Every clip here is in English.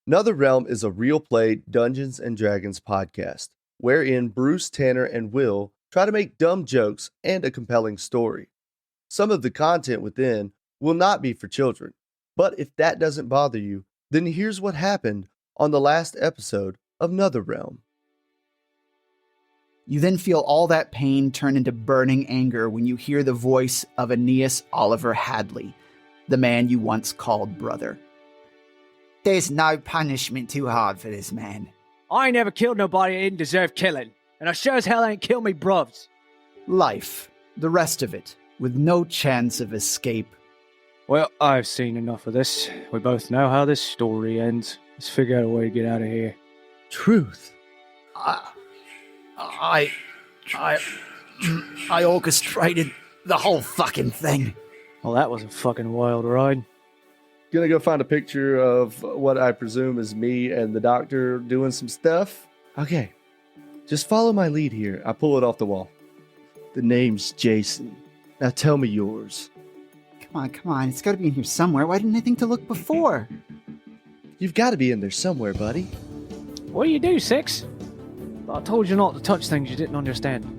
Another Realm is a real play Dungeons and Dragons podcast, wherein Bruce, Tanner, and Will try to make dumb jokes and a compelling story. Some of the content within will not be for children, but if that doesn't bother you, then here's what happened on the last episode of Another Realm. You then feel all that pain turn into burning anger when you hear the voice of Aeneas Oliver Hadley, the man you once called brother. There's no punishment too hard for this man. I ain't never killed nobody that didn't deserve killing, and I sure as hell ain't killed me bruvs. Life, the rest of it, with no chance of escape. Well, I've seen enough of this. We both know how this story ends. Let's figure out a way to get out of here. Truth. I orchestrated the whole fucking thing. Well, that was a fucking wild ride. Gonna go find a picture of what I presume is me and the doctor doing some stuff. Okay, just follow my lead here. I pull it off the wall. The name's Jason. Now tell me yours. Come on. It's got to be in here somewhere. Why didn't I think to look before? You've got to be in there somewhere, buddy. What do you do, Six? I told you not to touch things you didn't understand.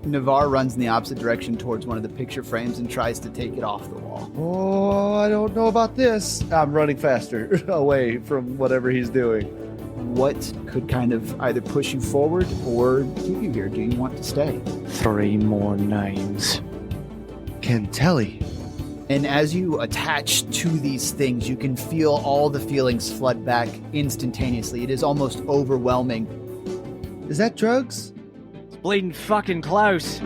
Navarre runs in the opposite direction towards one of the picture frames and tries to take it off the wall. Oh, I don't know about this. I'm running faster away from whatever he's doing. What could kind of either push you forward or keep you here? Do you want to stay? 3 more names. Kentelli. And as you attach to these things, you can feel all the feelings flood back instantaneously. It is almost overwhelming. Is that drugs? It's bleeding fucking close.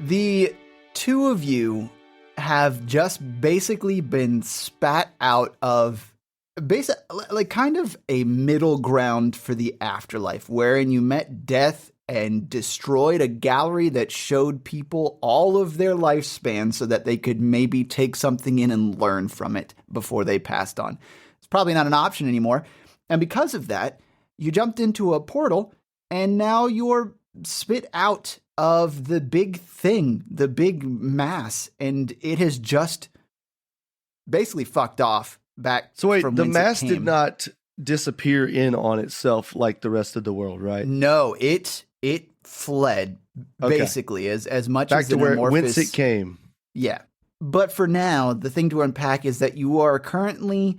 The two of you have just basically been spat out of kind of a middle ground for the afterlife, wherein you met death and destroyed a gallery that showed people all of their lifespan so that they could maybe take something in and learn from it before they passed on. It's probably not an option anymore. And because of that, you jumped into a portal and now you're spit out of the big thing, the big mass, and it has just basically fucked off back. So wait, from the whence it mass came. did not disappear in on itself like the rest of the world, right? No, it fled basically as much Back as to an where amorphous, whence it came. Yeah, but for now, the thing to unpack is that you are currently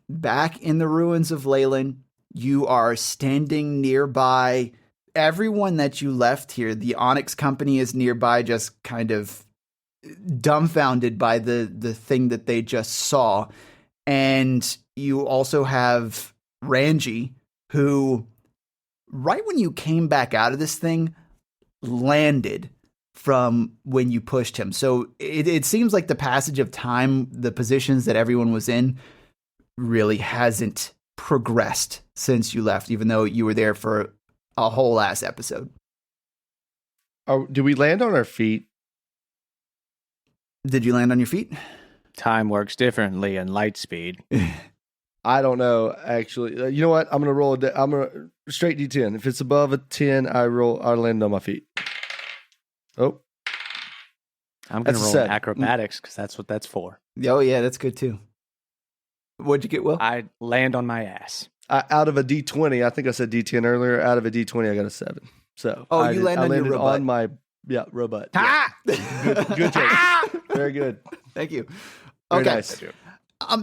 back in the ruins of Leylen. You are standing nearby. Everyone that you left here, the Onyx Company is nearby, just kind of dumbfounded by the thing that they just saw. And you also have Ranji, who, right when you came back out of this thing, landed from when you pushed him. So it seems like the passage of time, the positions that everyone was in, really hasn't progressed since you left, even though you were there for a whole ass episode. Do we land on our feet? Did you land on your feet? Time works differently in light speed. I don't know, actually. You know what? I'm gonna roll. I'm gonna straight D10. If it's above a 10, I land on my feet. Oh, I'm going to That's a roll 7. acrobatics because that's what that's for. Oh, yeah, that's good too. What'd you get, Will? I land on my ass. out of a D20, I think I said D10 earlier. Out of a D20, I got a 7. So you landed on your robot. on my robot. Ah! Yeah. Good joke. Very good. Thank you. Very Okay. nice.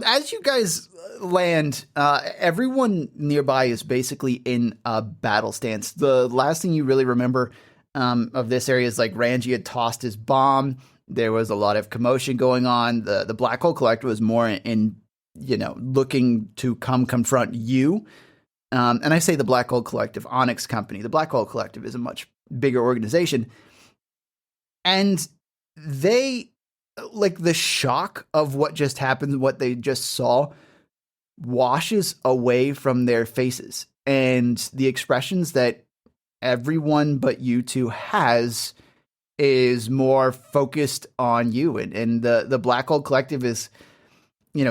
As you guys land, everyone nearby is basically in a battle stance. The last thing you really remember of this area is like Ranji had tossed his bomb. There was a lot of commotion going on. The Black Hole Collector was more in looking to come confront you. And I say the Black Gold Collective, Onyx Company. The Black Gold Collective is a much bigger organization. And they, like, the shock of what just happened, what they just saw, washes away from their faces. And the expressions that everyone but you two has is more focused on you. And the Black Gold Collective is,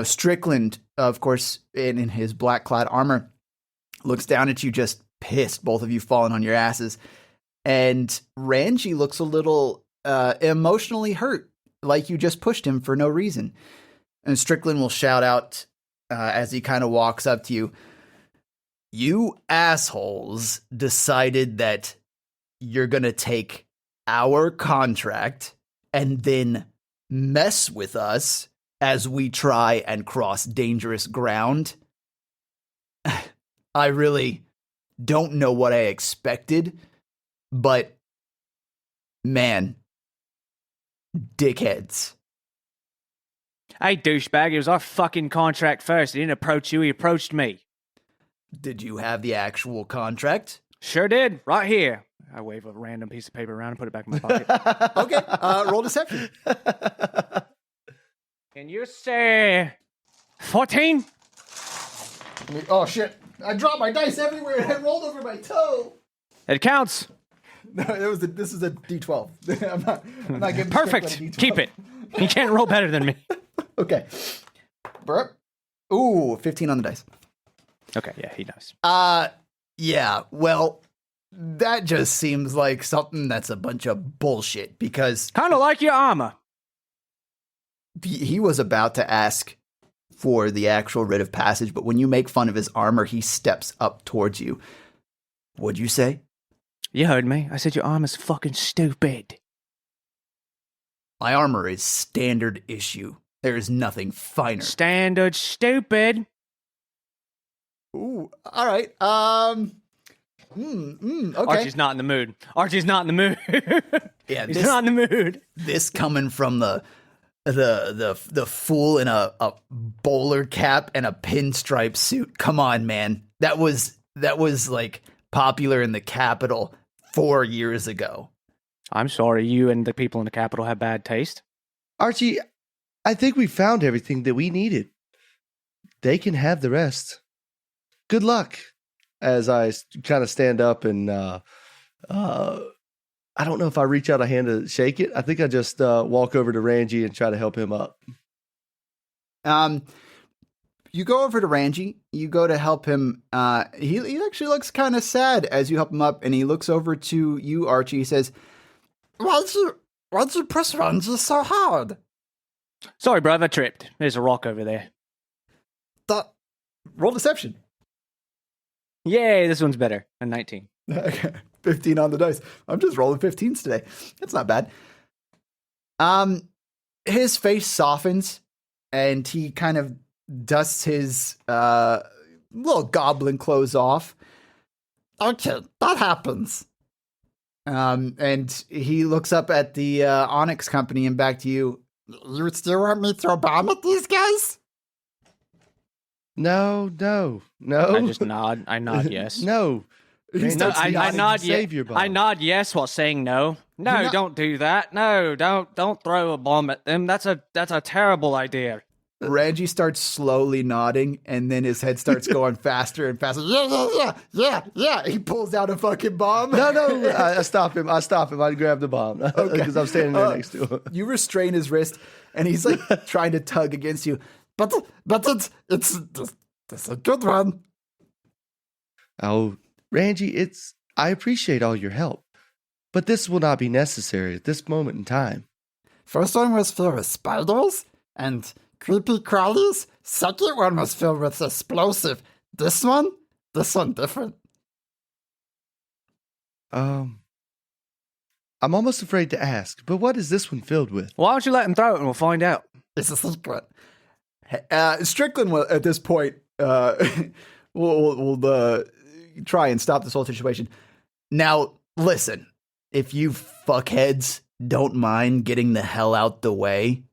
Strickland, of course, in his black clad armor, looks down at you just pissed, both of you falling on your asses. And Ranji looks a little emotionally hurt, like you just pushed him for no reason. And Strickland will shout out as he kind of walks up to you, "You assholes decided that you're going to take our contract and then mess with us as we try and cross dangerous ground. I really don't know what I expected, but man, dickheads." Hey, douchebag, it was our fucking contract first. He didn't approach you, he approached me. Did you have the actual contract? Sure did, right here. I wave a random piece of paper around and put it back in my pocket. Okay, roll deception. Can you say 14? Oh shit, I dropped my dice everywhere and I rolled over my toe. It counts. No, this is a D12. I'm not giving Perfect. Strickland a D12. Keep it. You can't roll better than me. Okay. Burp. Ooh, 15 on the dice. Okay, yeah, he knows. Yeah, well, that just seems like something that's a bunch of bullshit because Kind of like your armor. he was about to ask for the actual writ of passage, but when you make fun of his armor, he steps up towards you. What'd you say? You heard me. I said your armor's fucking stupid. My armor is standard issue. There is nothing finer. Standard stupid. Ooh, all right. Okay. Archie's not in the mood. Archie's not in the mood. Yeah, He's not in the mood. This coming from the fool in a bowler cap and a pinstripe suit. Come on, man. That was like popular in the Capitol 4 years ago. I'm sorry, you and the people in the Capitol have bad taste. Archie, I think we found everything that we needed. They can have the rest. Good luck. As I kind of stand up and I don't know if I reach out a hand to shake it. I think I just walk over to Ranji and try to help him up. You go over to Ranji. You go to help him. He actually looks kind of sad as you help him up, and he looks over to you, Archie. He says, Why'd you push Ranji so hard? Sorry, brother, I tripped. There's a rock over there. Roll deception. Yay, this one's better. A 19. Okay, 15 on the dice. I'm just rolling 15s today. That's not bad. His face softens, and he kind of dusts his little goblin clothes off. Okay, that happens. And he looks up at the Onyx Company and back to you. You still want me to bomb at these guys? No. I just nod. I nod yes. No. No, I nod Save your yes. bomb. I nod yes while saying no. No, don't do that. No, don't throw a bomb at them. That's a terrible idea. Ranji starts slowly nodding, and then his head starts going faster and faster. Yeah. He pulls out a fucking bomb. No. I stop him. I grab the bomb because I'm standing there next to him. You restrain his wrist, and he's like trying to tug against you. But it's a good one. Oh, Ranji, I appreciate all your help, but this will not be necessary at this moment in time. First one was filled with spiders and creepy crawlies. Second one was filled with explosive. This one different. I'm almost afraid to ask, but what is this one filled with? Why don't you let him throw it and we'll find out? It's a secret. Strickland will, at this point, will try and stop this whole situation. Now, listen, if you fuckheads don't mind getting the hell out the way,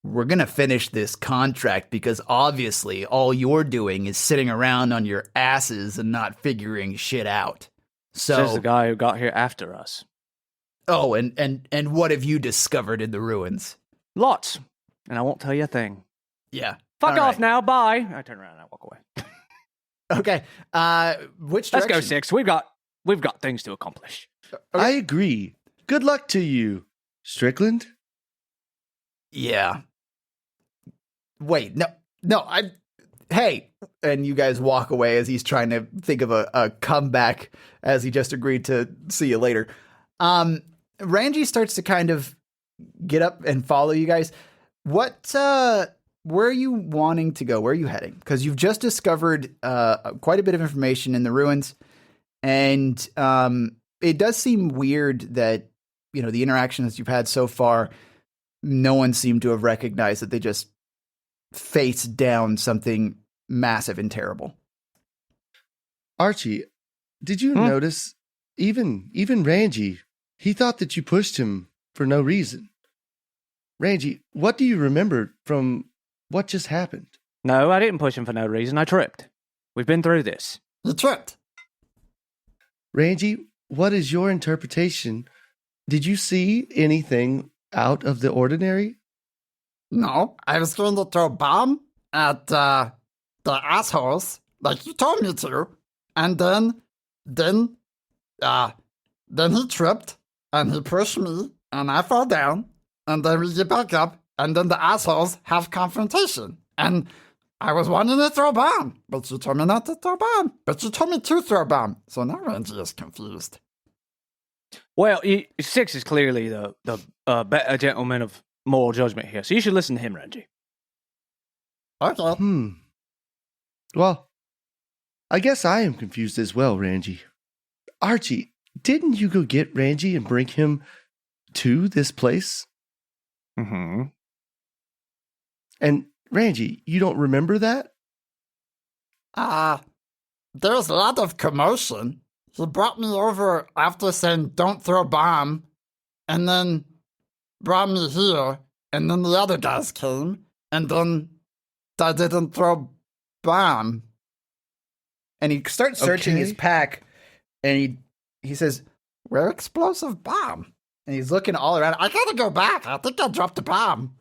we're going to finish this contract because obviously all you're doing is sitting around on your asses and not figuring shit out. Says the guy who got here after us. Oh, and what have you discovered in the ruins? Lots. And I won't tell you a thing. Yeah. Fuck All off right. now. Bye. I turn around and I walk away. Okay. Which Let's direction? go, Six. We've got things to accomplish. Okay. I agree. Good luck to you, Strickland. Yeah. Wait, no, hey, and you guys walk away as he's trying to think of a comeback as he just agreed to see you later. Ranji starts to kind of get up and follow you guys. Where are you wanting to go? Where are you heading? Because you've just discovered quite a bit of information in the ruins, and it does seem weird that, the interactions you've had so far, no one seemed to have recognized that they just faced down something massive and terrible. Archie, did you notice even Ranji, he thought that you pushed him for no reason. Ranji, what do you remember from what just happened? No, I didn't push him for no reason. I tripped. We've been through this. You tripped. Ranji, what is your interpretation? Did you see anything out of the ordinary? No, I was going to throw a bomb at the assholes, like you told me to, and then he tripped, and he pushed me, and I fell down, and then we get back up, and then the assholes have confrontation, and I was wanting to throw a bomb, but you told me not to throw a bomb, but you told me to throw a bomb, so now Rangy is confused. Well, Six is clearly the better gentleman of moral judgment here, so you should listen to him, Ranji. Okay. Well, I guess I am confused as well, Ranji. Archie, didn't you go get Ranji and bring him to this place? Mm-hmm. And Ranji, you don't remember that? There was a lot of commotion. He brought me over after saying, don't throw a bomb, and then brought me here, and then the other guys came, and then I didn't throw bomb. And he starts searching his pack, and he says, Where explosive bomb? and he's looking all around. I gotta go back. I think I dropped a bomb.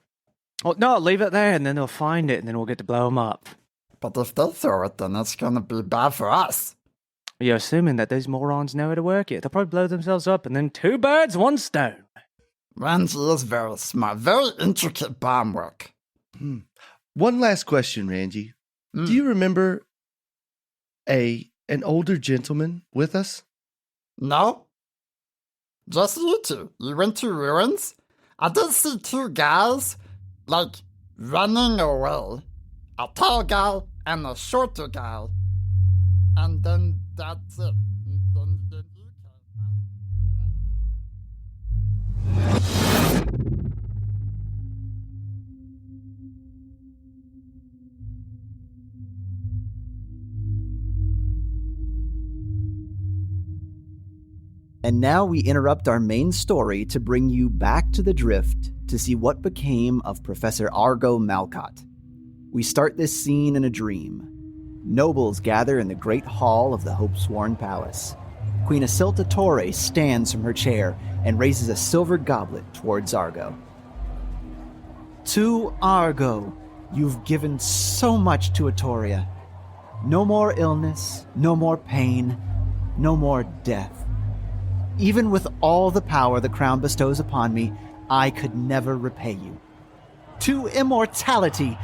Well, no, leave it there, and then they'll find it, and then we'll get to blow them up. But if they throw it, then it's gonna be bad for us. You're assuming that those morons know how to work it. They'll probably blow themselves up, and then 2 birds, 1 stone. Ranji is very smart. Very intricate bomb work. One last question, Ranji. Do you remember an older gentleman with us? No? Just you two. You went to ruins? I did see 2 guys, running away. A tall guy and a shorter guy. And then that's it. Then you came. And now we interrupt our main story to bring you back to the Drift to see what became of Professor Argo Malcott. We start this scene in a dream. Nobles gather in the great hall of the Hopesworn Palace. Queen Isilta Torre stands from her chair and raises a silver goblet towards Argo. To Argo, you've given so much to Etoria. No more illness, no more pain, no more death. Even with all the power the crown bestows upon me, I could never repay you. To immortality,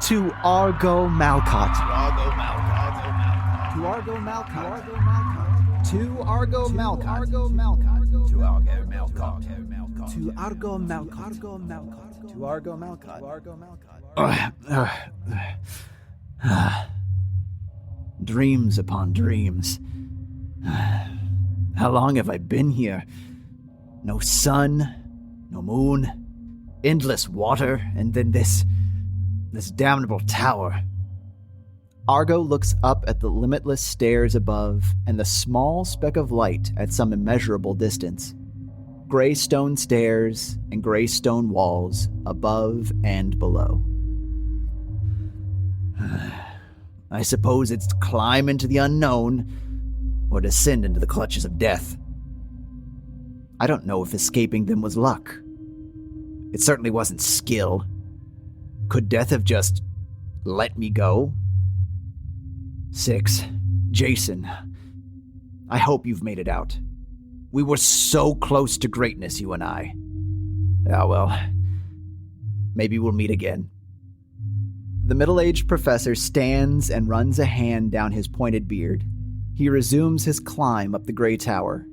to Argo Malcott. To Argo Malcott. To Argo Malcott. To Argo Malcott. To Argo Malcott. To Argo Malcott. To Argo Malcott. To Argo Malcott. Dreams upon dreams. How long have I been here? No sun, no moon, endless water, and then this damnable tower. Argo looks up at the limitless stairs above and the small speck of light at some immeasurable distance. gray stone stairs and gray stone walls above and below. I suppose it's to climb into the unknown or descend into the clutches of death. I don't know if escaping them was luck. It certainly wasn't skill. Could death have just let me go? Six, Jason, I hope you've made it out. We were so close to greatness, you and I. Ah, well, maybe we'll meet again. The middle-aged professor stands and runs a hand down his pointed beard. He resumes his climb up the gray tower.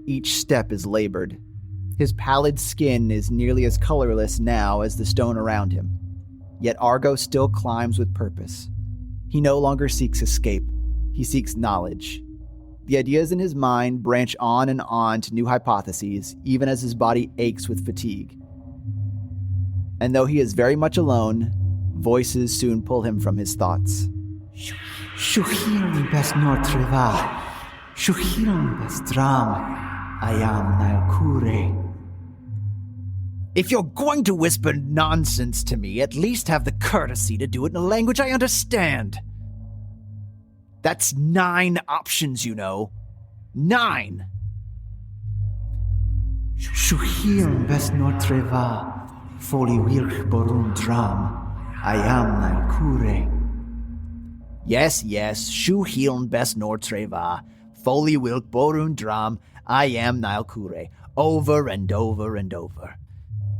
Each step is labored. His pallid skin is nearly as colorless now as the stone around him. Yet Argo still climbs with purpose. He no longer seeks escape. He seeks knowledge. The ideas in his mind branch on and on to new hypotheses, even as his body aches with fatigue. And though he is very much alone, voices soon pull him from his thoughts. Shuhiran best Nortreva. Shuhiran best Dram. I am Nilkure. If you're going to whisper nonsense to me, at least have the courtesy to do it in a language I understand. That's 9 options, you know. 9! Shuhiran best Nortreva. Foli wilch borun dram. I am Nilkure. Yes, Shu Hiln best Nortreva. Foli wilk borun dram. I am Nilkure. Over and over and over.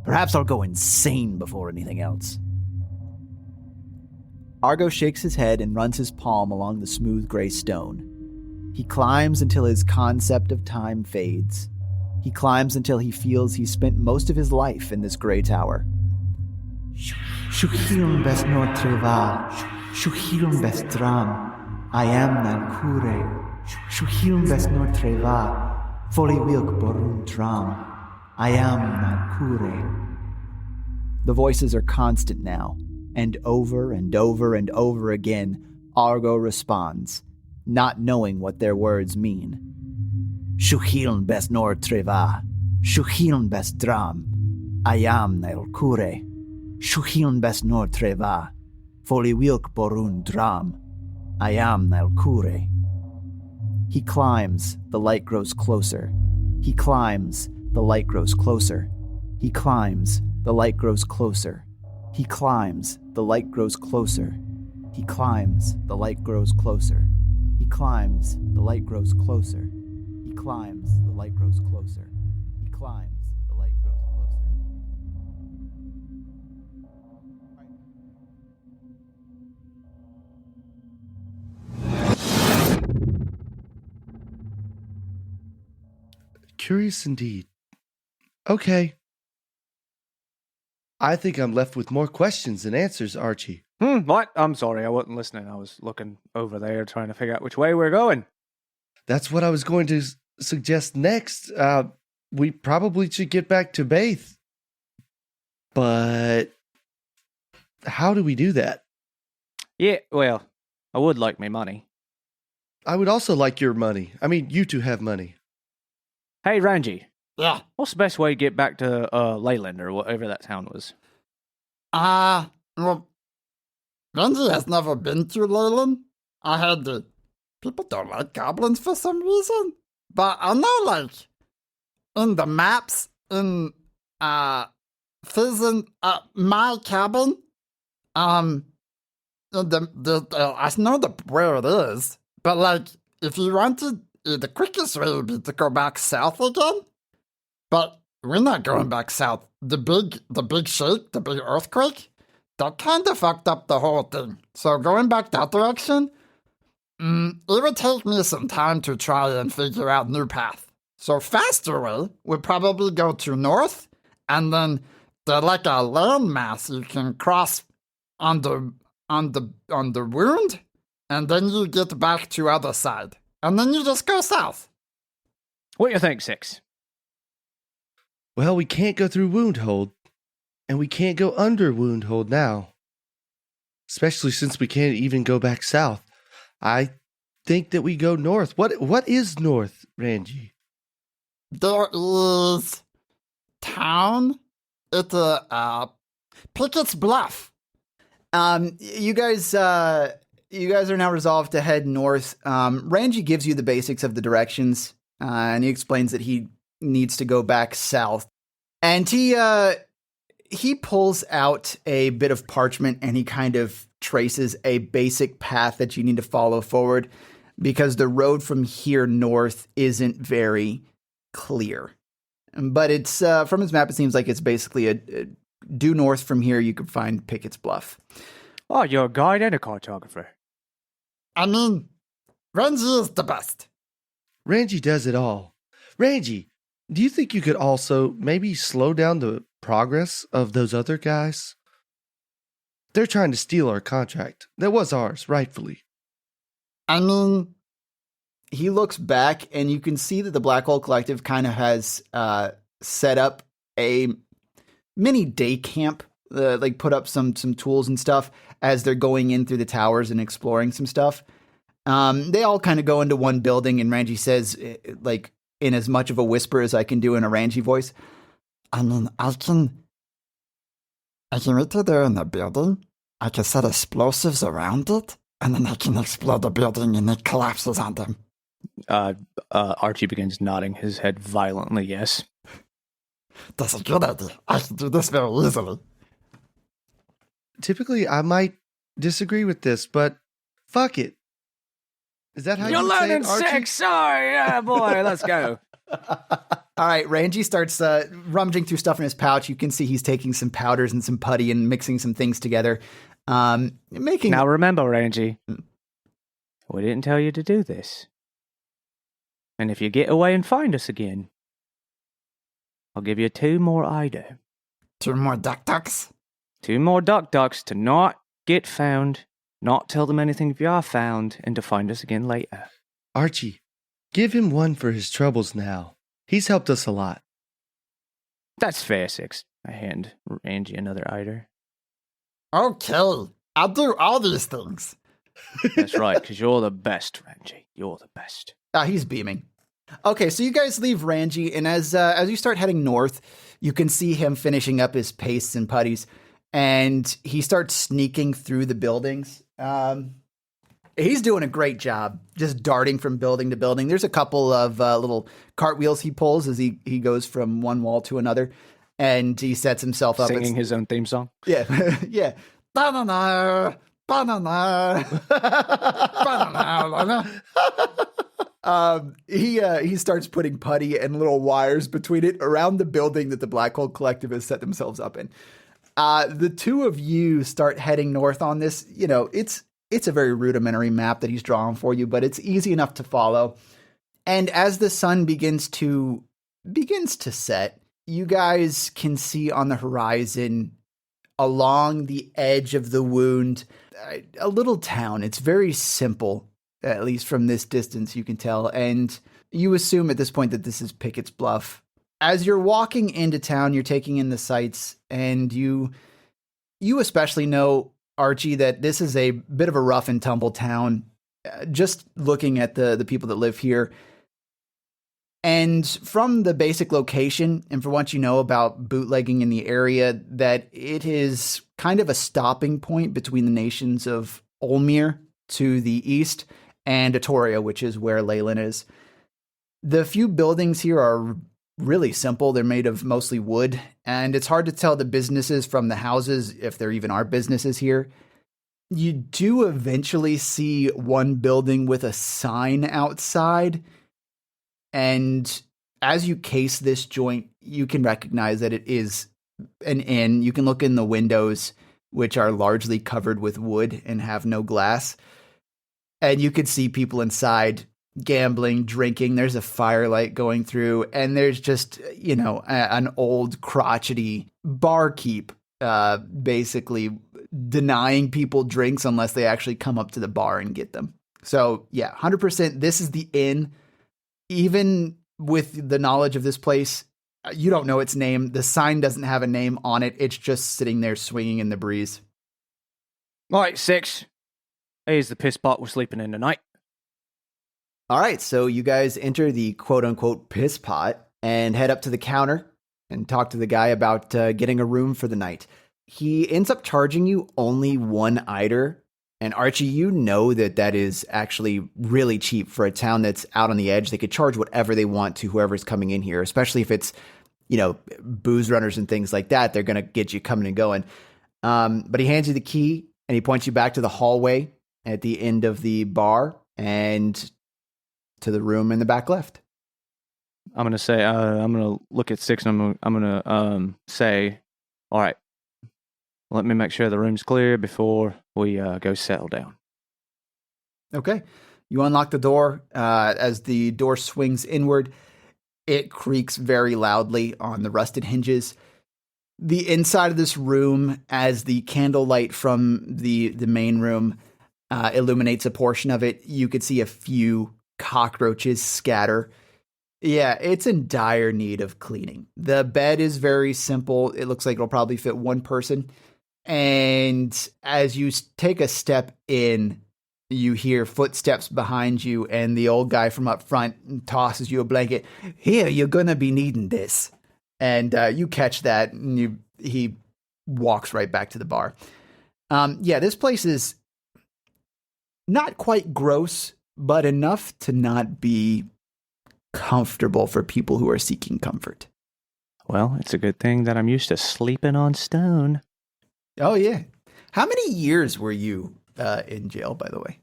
Perhaps I'll go insane before anything else. Argo shakes his head and runs his palm along the smooth gray stone. He climbs until his concept of time fades. He climbs until he feels he's spent most of his life in this gray tower. Shuhiran best Nortreva. Shuhiran best Dram. I am Nilkure. Shuhiran best Nortreva. Foli wilk borun dram. I am Nilkure. The voices are constant now, and over and over and over again, Argo responds, not knowing what their words mean. Shuhiln best Nortreva. Shuhiln best Dram. I am Nilkure. Shuhiln best Nortreva. Foli wilk borun dram. I am Nilkure. He climbs, the light grows closer. He climbs, the light grows closer. He climbs, the light grows closer. He climbs, the light grows closer. He climbs, the light grows closer. He climbs, the light grows closer. He climbs, the light grows closer. He climbs, the light grows closer. Curious indeed. Okay. I think I'm left with more questions than answers, Archie. What? I'm sorry, I wasn't listening. I was looking over there trying to figure out which way we're going. That's what I was going to suggest next. We probably should get back to Baith. But how do we do that? Yeah, well, I would like my money. I would also like your money. I mean, you two have money. Hey, Ranji, Yeah. what's the best way to get back to Leyland or whatever that town was? Well, Renzi has never been to Leyland. I heard that people don't like goblins for some reason. But I know, like, in the maps, in, Fizz and, my cabin, I know where it is, but, like, if you wanted, the quickest way would be to go back south again. But we're not going back south. The big shake, the big earthquake, that kind of fucked up the whole thing. So going back that direction, it would take me some time to try and figure out new path. So faster way would probably go to north, and then there's like a landmass you can cross on the wound, and then you get back to other side. And then you just go south. What do you think, Six? Well, we can't go through Woundhold, and we can't go under Woundhold now. Especially since we can't even go back south. I think that we go north. What is north, Ranji? There is town? Pickett's Bluff. You guys are now resolved to head north. Ranji gives you the basics of the directions, and he explains that he needs to go back south. And he pulls out a bit of parchment and he kind of traces a basic path that you need to follow forward because the road from here north isn't very clear. But it's from his map, it seems like it's basically a due north from here. You could find Pickett's Bluff. Oh, you're a guide and a cartographer. I mean, Ranji is the best. Ranji does it all. Ranji, do you think you could also maybe slow down the progress of those other guys? They're trying to steal our contract. That was ours, rightfully. I mean, He looks back and you can see that the Black Hole Collective kind of has set up a mini day camp, like put up some tools and stuff as they're going in through the towers and exploring some stuff. They all kind of go into one building, and Ranji says, like in as much of a whisper as I can do in a Ranji voice, I mean, I can wait till they're in the building. I can set explosives around it, and then I can explode the building and it collapses on them. Archie begins nodding his head violently, yes. That's a good idea. I can do this very easily. Typically, I might disagree with this, but fuck it. Is that how You're you say learning it, Archie? Six! Sorry, yeah, boy, let's go. all right, Ranji starts rummaging through stuff in his pouch. You can see he's taking some powders and some putty and mixing some things together. Making Now remember, Ranji, we didn't tell you to do this. And if you get away and find us again, I'll give you 2 more Ida. 2 more ducks? 2 more ducks to not get found, not tell them anything if you are found, and to find us again later. Archie, give him 1 for his troubles now. He's helped us a lot. That's fair, Six. I hand Ranji another Ida. Okay, I'll do all these things. That's right, because you're the best, Ranji. You're the best. He's beaming. Okay, so you guys leave Ranji, and as you start heading north, you can see him finishing up his pastes and putties, and he starts sneaking through the buildings. He's doing a great job, just darting from building to building. There's a couple of little cartwheels he pulls as he goes from one wall to another, and he sets himself up. Singing his own theme song? Yeah, yeah. Banana, banana, banana. He starts putting putty and little wires between it around the building that the Black Hole Collective has set themselves up in. The two of you start heading north on this. You know, it's a very rudimentary map that he's drawn for you, but it's easy enough to follow. And as the sun begins to set, you guys can see on the horizon, along the edge of the wound, a little town. It's very simple. At least from this distance, you can tell. And you assume at this point that this is Pickett's Bluff. As you're walking into town, you're taking in the sights, and you especially know, Archie, that this is a bit of a rough and tumble town. Just looking at the people that live here. And from the basic location, and for what you know about bootlegging in the area, that it is kind of a stopping point between the nations of Olmir to the east and Atoria, which is where Leylen is. The few buildings here are really simple. They're made of mostly wood, and it's hard to tell the businesses from the houses, if there even are businesses here. You do eventually see one building with a sign outside, and as you case this joint, you can recognize that it is an inn. You can look in the windows, which are largely covered with wood and have no glass. And you could see people inside gambling, drinking. There's a firelight going through, and there's just, you know, an old crotchety barkeep, basically denying people drinks unless they actually come up to the bar and get them. So yeah, 100%. This is the inn. Even with the knowledge of this place, you don't know its name. The sign doesn't have a name on it. It's just sitting there swinging in the breeze. All right, Six. Here's the piss pot we're sleeping in tonight. All right, so you guys enter the quote-unquote piss pot and head up to the counter. and talk to the guy about getting a room for the night. He ends up charging you only 1 eider. And Archie, you know that is actually really cheap for a town that's out on the edge. They could charge whatever they want to whoever's coming in here, especially if it's, booze runners and things like that. They're going to get you coming and going. But he hands you the key and he points you back to the hallway at the end of the bar and to the room in the back left. I'm gonna say, I'm gonna look at Six, and I'm gonna say, all right, let me make sure the room's clear before we go settle down. Okay. You unlock the door. As the door swings inward, it creaks very loudly on the rusted hinges. The inside of this room, as the candlelight from the main room illuminates a portion of it, you could see a few cockroaches scatter. Yeah, it's in dire need of cleaning. The bed is very simple. It looks like it'll probably fit 1 person. And as you take a step in, you hear footsteps behind you, and the old guy from up front tosses you a blanket. Here, you're gonna be needing this. And you catch that, and he walks right back to the bar. This place is not quite gross, but enough to not be comfortable for people who are seeking comfort. Well, it's a good thing that I'm used to sleeping on stone. Oh, yeah. How many years were you in jail, by the way?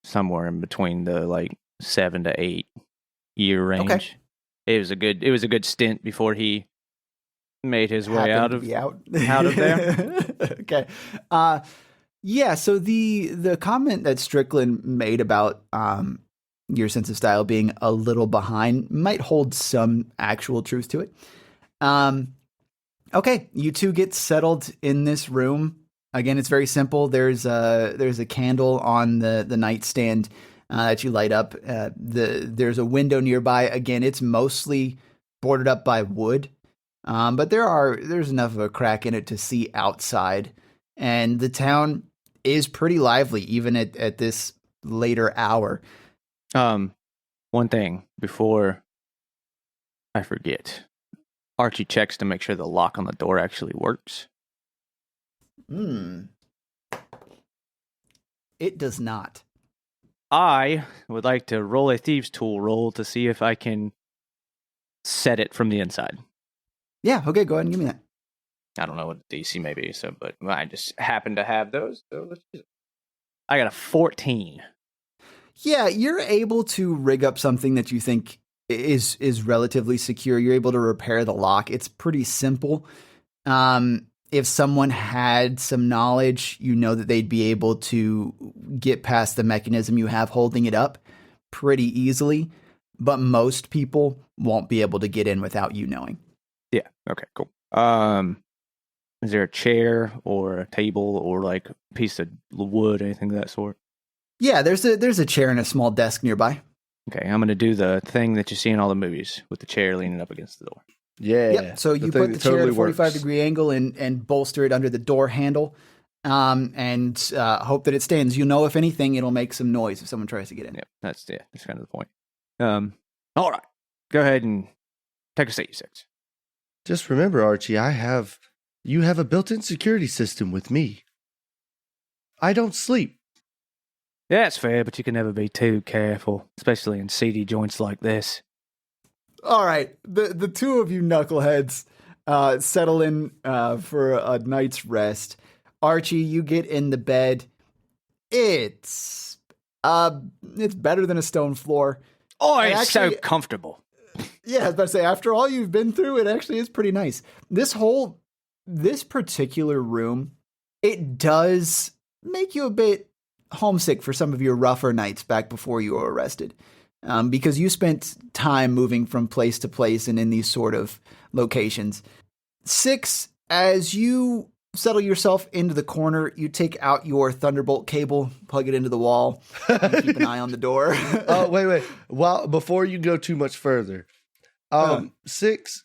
Somewhere in between the 7 to 8 year range. Okay. It was a good stint before he made his way out of there. Okay. So the comment that Strickland made about your sense of style being a little behind might hold some actual truth to it. Okay, you two get settled in this room. Again, it's very simple. There's a candle on the nightstand that you light up. There's a window nearby. Again, it's mostly boarded up by wood, but there's enough of a crack in it to see outside. And the town is pretty lively, even at this later hour. One thing before I forget. Archie checks to make sure the lock on the door actually works. It does not. I would like to roll a thieves' tool roll to see if I can set it from the inside. Yeah, okay, go ahead and give me that. I don't know what the DC may be, but I just happen to have those, so let's use it. I got a 14. Yeah, you're able to rig up something that you think is relatively secure. You're able to repair the lock. It's pretty simple. If someone had some knowledge, you know that they'd be able to get past the mechanism you have holding it up pretty easily, but most people won't be able to get in without you knowing. Yeah, okay, cool. Is there a chair or a table or a piece of wood, anything of that sort? Yeah, there's a chair and a small desk nearby. Okay, I'm going to do the thing that you see in all the movies with the chair leaning up against the door. Yeah. Yep. So you put the chair at a 45-degree angle and bolster it under the door handle and hope that it stands. You know, if anything, it'll make some noise if someone tries to get in. Yep, that's kind of the point. All right, go ahead and take a seat, Six. Just remember, Archie, you have a built-in security system with me. I don't sleep. Yeah, that's fair, but you can never be too careful, especially in seedy joints like this. All right, the two of you knuckleheads settle in for a night's rest. Archie, you get in the bed. It's better than a stone floor. Oh, it's so comfortable. Yeah, I was about to say, after all you've been through, it actually is pretty nice. This particular room, it does make you a bit homesick for some of your rougher nights back before you were arrested. Because you spent time moving from place to place and in these sort of locations. Six, as you settle yourself into the corner, you take out your Thunderbolt cable, plug it into the wall, and keep an eye on the door. Oh, wait. Before you go too much further, Six,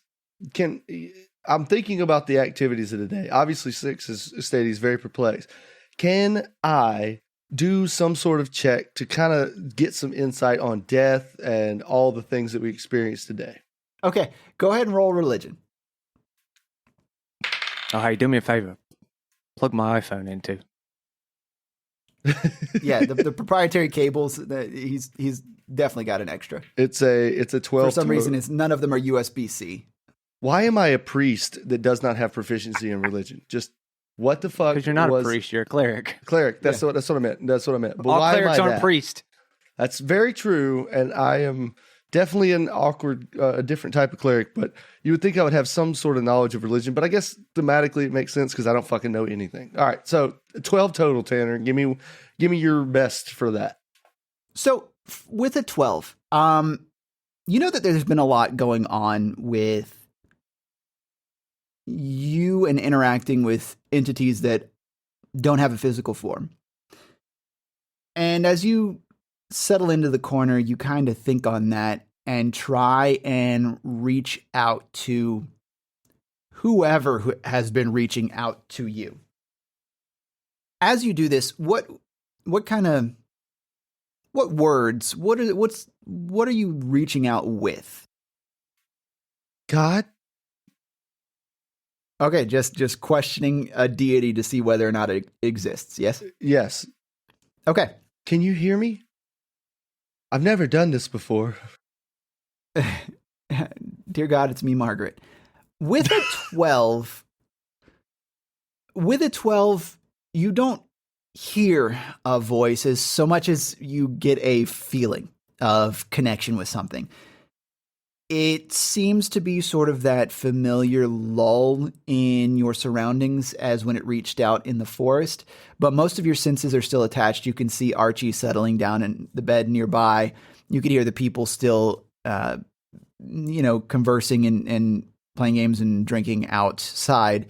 I'm thinking about the activities of the day. Obviously, Six is stating he's very perplexed. Can I do some sort of check to kind of get some insight on death and all the things that we experienced today? Okay, go ahead and roll religion. Oh, hey, do me a favor. Plug my iPhone into. Yeah, the proprietary cables. He's definitely got an extra. It's a 12. For some reason, it's none of them are USB-C. Why am I a priest that does not have proficiency in religion? Just what the fuck? Because you're not a priest, you're a cleric. Cleric. That's what I meant. That's what I meant. But All why clerics am I aren't that? priests. That's very true, and I am definitely an awkward, a different type of cleric. But you would think I would have some sort of knowledge of religion. But I guess thematically it makes sense because I don't fucking know anything. All right, so 12 total, Tanner. Give me your best for that. So with a 12, you know that there's been a lot going on with you and interacting with entities that don't have a physical form. And as you settle into the corner, you kind of think on that and try and reach out to whoever has been reaching out to you. As you do this, what words, what are you reaching out with? God? Okay, just questioning a deity to see whether or not it exists, yes? Yes. Okay. Can you hear me? I've never done this before. Dear God, it's me, Margaret. With a 12, you don't hear a voice as so much as you get a feeling of connection with something. It seems to be sort of that familiar lull in your surroundings as when it reached out in the forest, but most of your senses are still attached. You can see Archie settling down in the bed nearby. You can hear the people still, conversing and playing games and drinking outside.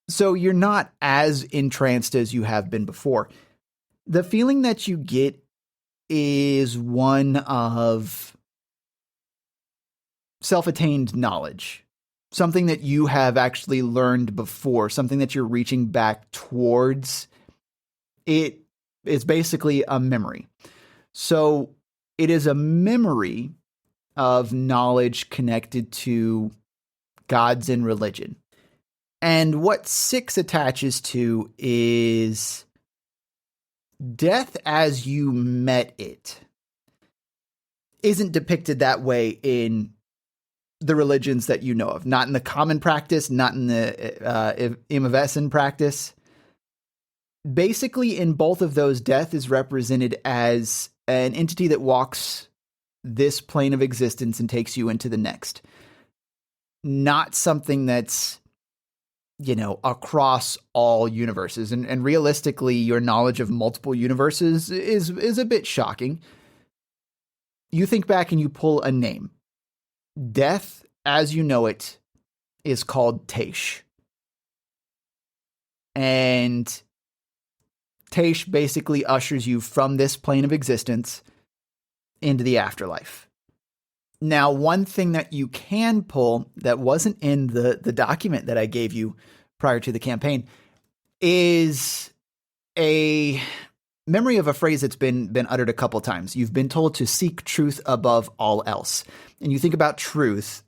So you're not as entranced as you have been before. The feeling that you get is one of self-attained knowledge, something that you have actually learned before, something that you're reaching back towards. It is basically a memory. So it is a memory of knowledge connected to gods and religion. And what 6 attaches to is death as you met it isn't depicted that way in the religions that you know of. Not in the common practice, not in the Imavesan practice. Basically, in both of those, death is represented as an entity that walks this plane of existence and takes you into the next. Not something that's, across all universes. And realistically, your knowledge of multiple universes is a bit shocking. You think back and you pull a name. Death, as you know it, is called Taish. And Taish basically ushers you from this plane of existence into the afterlife. Now, one thing that you can pull that wasn't in the document that I gave you prior to the campaign is a memory of a phrase that's been uttered a couple times. You've been told to seek truth above all else. And you think about truth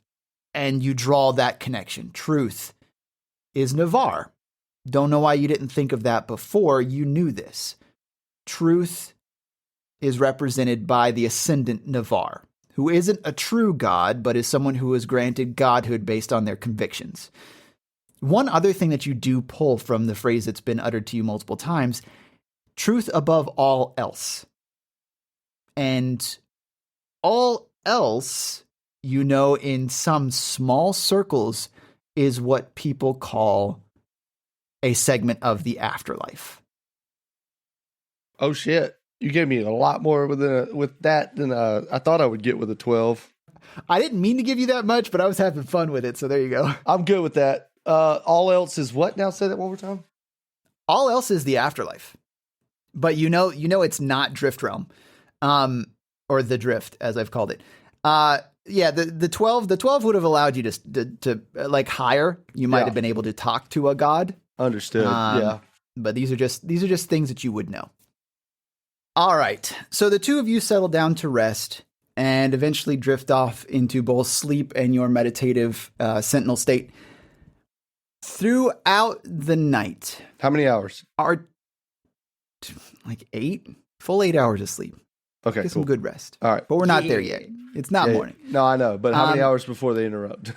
and you draw that connection. Truth is Navarre. Don't know why you didn't think of that before. You knew this. Truth is represented by the ascendant Navarre, who isn't a true god, but is someone who is granted godhood based on their convictions. One other thing that you do pull from the phrase that's been uttered to you multiple times, truth above all else. And all else, in some small circles, is what people call a segment of the afterlife. Oh shit. You gave me a lot more with that than I thought I would get with a 12. I didn't mean to give you that much, but I was having fun with it, so there you go. I'm good with that. All else is what now? Say that one more time. All else is the afterlife. But it's not Drift Realm. Or the Drift, as I've called it. The 12 would have allowed you to like higher. You might have been able to talk to a god. Understood. Yeah. But these are just things that you would know. All right. So the two of you settle down to rest, and eventually drift off into both sleep and your meditative sentinel state. Throughout the night, How many hours? are like 8 hours of sleep. Okay, Get cool. some good rest. All right. But we're not there yet. It's not Yeah, morning. No, I know, but how many hours before they interrupt?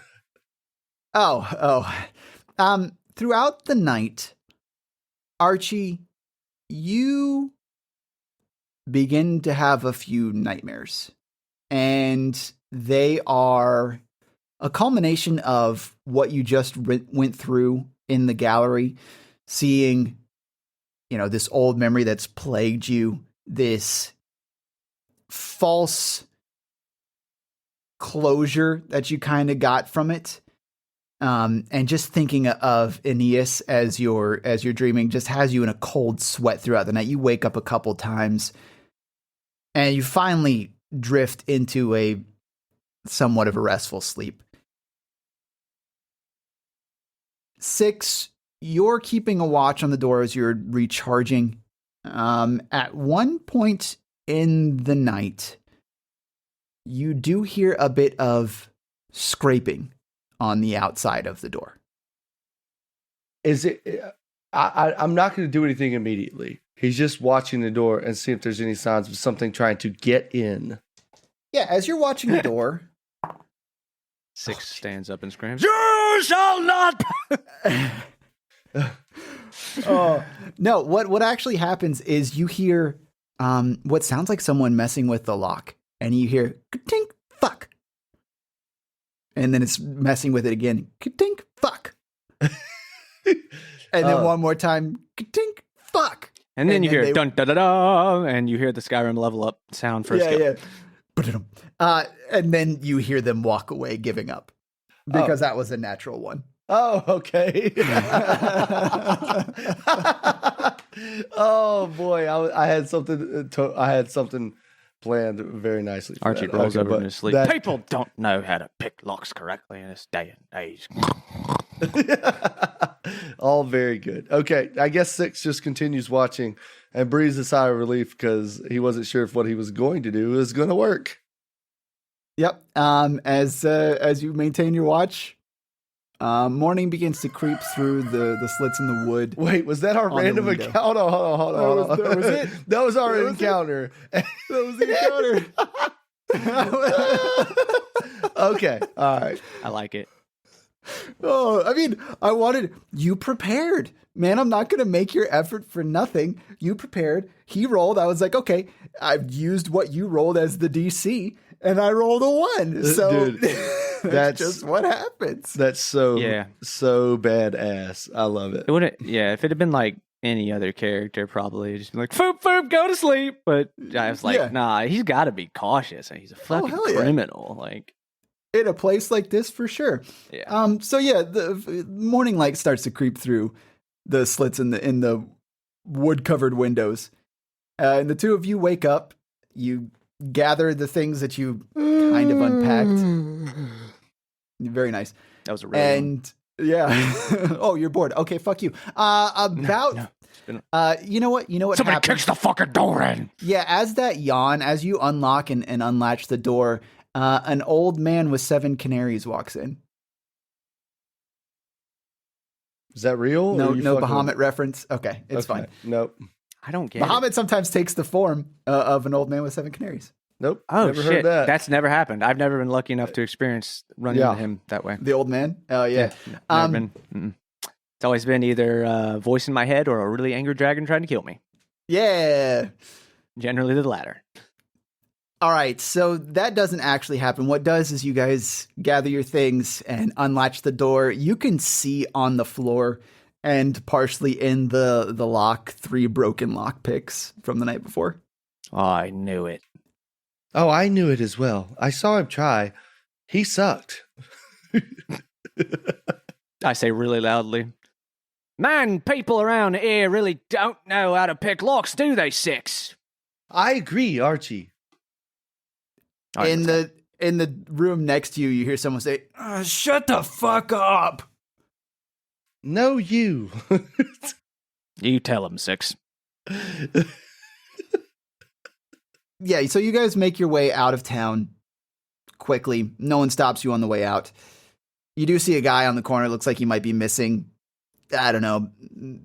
Throughout the night, Archie, you begin to have a few nightmares. And they are a culmination of what you just went through in the gallery, seeing, this old memory that's plagued you, this false closure that you kind of got from it. And just thinking of Aeneas as you're dreaming just has you in a cold sweat throughout the night. You wake up a couple times and you finally drift into a somewhat of a restful sleep. 6, you're keeping a watch on the door as you're recharging. At one point in the night, you do hear a bit of scraping on the outside of the door. Is it? I'm not going to do anything immediately. He's just watching the door and see if there's any signs of something trying to get in. Yeah, as you're watching the door, 6 stands up and screams, "You shall not!" no. What actually happens is you hear what sounds like someone messing with the lock, and you hear "tink fuck," and then it's messing with it again, "tink fuck," and then one more time, "tink fuck." And then you hear dun da da da, and you hear the Skyrim level up sound for a skill. Yeah. And then you hear them walk away, giving up, because that was a natural one. Oh, okay. Oh boy, I had something. I had something planned very nicely. For Archie that. rolls Okay, over but in his sleep. that- People don't know how to pick locks correctly in this day and age. All very good. Okay, I guess 6 just continues watching and breathes a sigh of relief because he wasn't sure if what he was going to do was going to work. Yep. As you maintain your watch, morning begins to creep through the slits in the wood. Wait, was that our On the random window. encounter? Hold on. That was it. That was our That was it. encounter. That was the encounter. Okay, all right. I like it. Oh, I mean, you prepared. Man, I'm not going to make your effort for nothing. You prepared. He rolled. I was like, okay, I've used what you rolled as the DC, and I rolled a 1. So Dude, that's just what happens. That's so badass. I love it. It wouldn't. Yeah, if it had been like any other character, probably just been like foop foop, go to sleep. But I was like, nah, he's got to be cautious. He's a fucking hell yeah. criminal. Like In a place like this, for sure. Yeah. So yeah, the morning light starts to creep through the slits in the wood-covered windows, and the two of you wake up. You gather the things that you kind of unpacked. Very nice. that was a real one. And yeah. Oh, you're bored. Okay, fuck you. No. You know what? Somebody happens? kicks the fucking door in. Yeah, as you unlock and unlatch the door, an old man with 7 canaries walks in. Is that real? No or you fucking- Bahamut reference. Okay, it's Okay, fine. Nope. I don't get it. Bahamut sometimes takes the form of an old man with 7 canaries. Nope. Oh Never shit, heard that. that's never happened. I've never been lucky enough to experience running Yeah. into him that way. The old man. Oh yeah. Never been. Mm-mm. It's always been either a voice in my head or a really angry dragon trying to kill me. Yeah. Generally the latter. All right, so that doesn't actually happen. What does is you guys gather your things and unlatch the door. You can see on the floor and partially in the lock 3 broken lock picks from the night before. Oh, I knew it. Oh, I knew it as well. I saw him try. He sucked. I say really loudly. Man, people around here really don't know how to pick locks, do they, Six? I agree, Archie. All right, In the room next to you, you hear someone say, "Shut the fuck up." No, you. you tell him, Six. Yeah, so you guys make your way out of town quickly. No one stops you on the way out. You do see a guy on the corner. Looks like he might be missing, I don't know,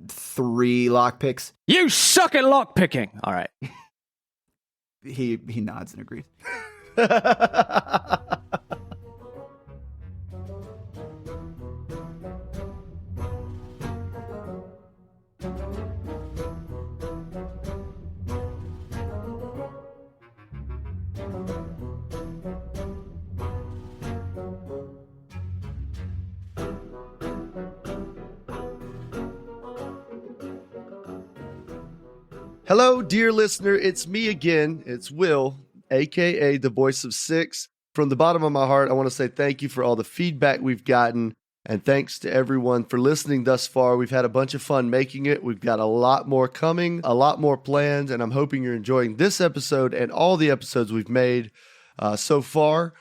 3 lockpicks. You suck at lockpicking. All right. He nods and agrees. Hello, dear listener. It's me again. It's Will, aka the voice of Six. From the bottom of my heart, I want to say thank you for all the feedback we've gotten, and thanks to everyone for listening thus far. We've had a bunch of fun making it. We've got a lot more coming, a lot more planned, and I'm hoping you're enjoying this episode and all the episodes we've made so far.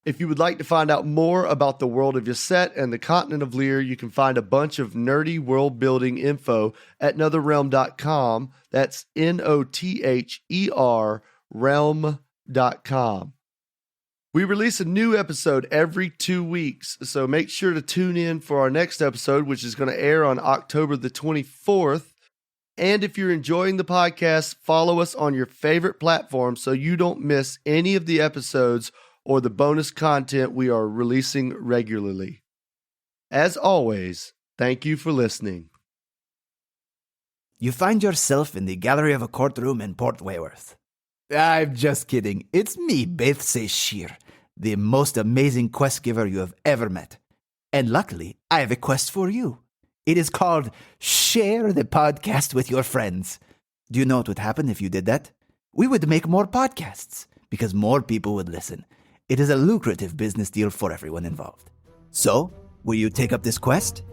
If you would like to find out more about the world of Yset and the continent of Lear, you can find a bunch of nerdy world building info at netherrealm.com. That's NOTHER realm.com. We release a new episode every 2 weeks, so make sure to tune in for our next episode, which is going to air on October the 24th. And if you're enjoying the podcast, follow us on your favorite platform so you don't miss any of the episodes or the bonus content we are releasing regularly. As always, thank you for listening. You find yourself in the gallery of a courtroom in Port Wayworth. I'm just kidding. It's me, Baithse Shear, the most amazing quest giver you have ever met. And luckily, I have a quest for you. It is called Share the Podcast with Your Friends. Do you know what would happen if you did that? We would make more podcasts, because more people would listen. It is a lucrative business deal for everyone involved. So, will you take up this quest?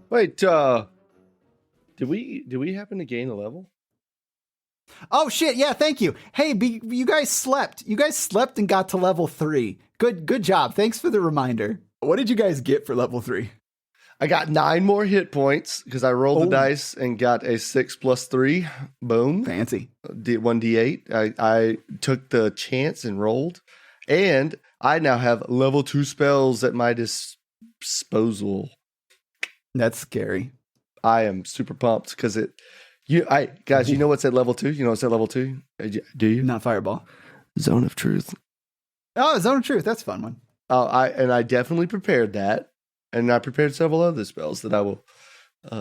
Wait, did we happen to gain a level? Oh shit! Yeah, thank you. Hey, you guys slept. You guys slept and got to level 3. Good job. Thanks for the reminder. What did you guys get for level 3? I got 9 more hit points because I rolled the dice and got a 6 plus 3. Boom. Fancy. 1d8. I took the chance and rolled. And I now have level 2 spells at my disposal. That's scary. I am super pumped because guys, you know what's at level 2? You know what's at level 2? Do you? Not Fireball. Zone of Truth. Oh, Zone of Truth. That's a fun one. I definitely prepared that. And I prepared several other spells that I will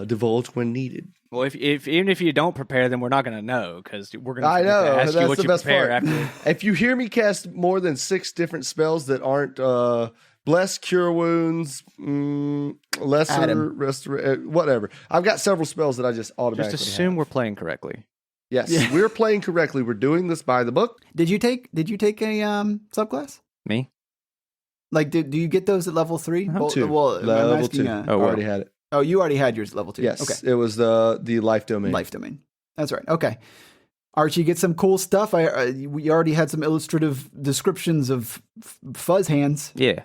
divulge when needed. Well, if even if you don't prepare them, we're not going to know because we're going to ask that's you what the you best prepare part. after. If you hear me cast more than 6 different spells that aren't Bless, Cure Wounds, Lesser, whatever. I've got several spells that I just automatically Just assume have. we're playing correctly. Yes, we're playing correctly. We're doing this by the book. Did you take a subclass? Me? Like, do you get those at level 3? 2. Well, level I'm asking, 2. I already had it. Oh, you already had yours level 2. Yes, Okay. it was the life domain. Life domain. That's right. Okay. Archie, get some cool stuff. We already had some illustrative descriptions of fuzz hands. Yeah.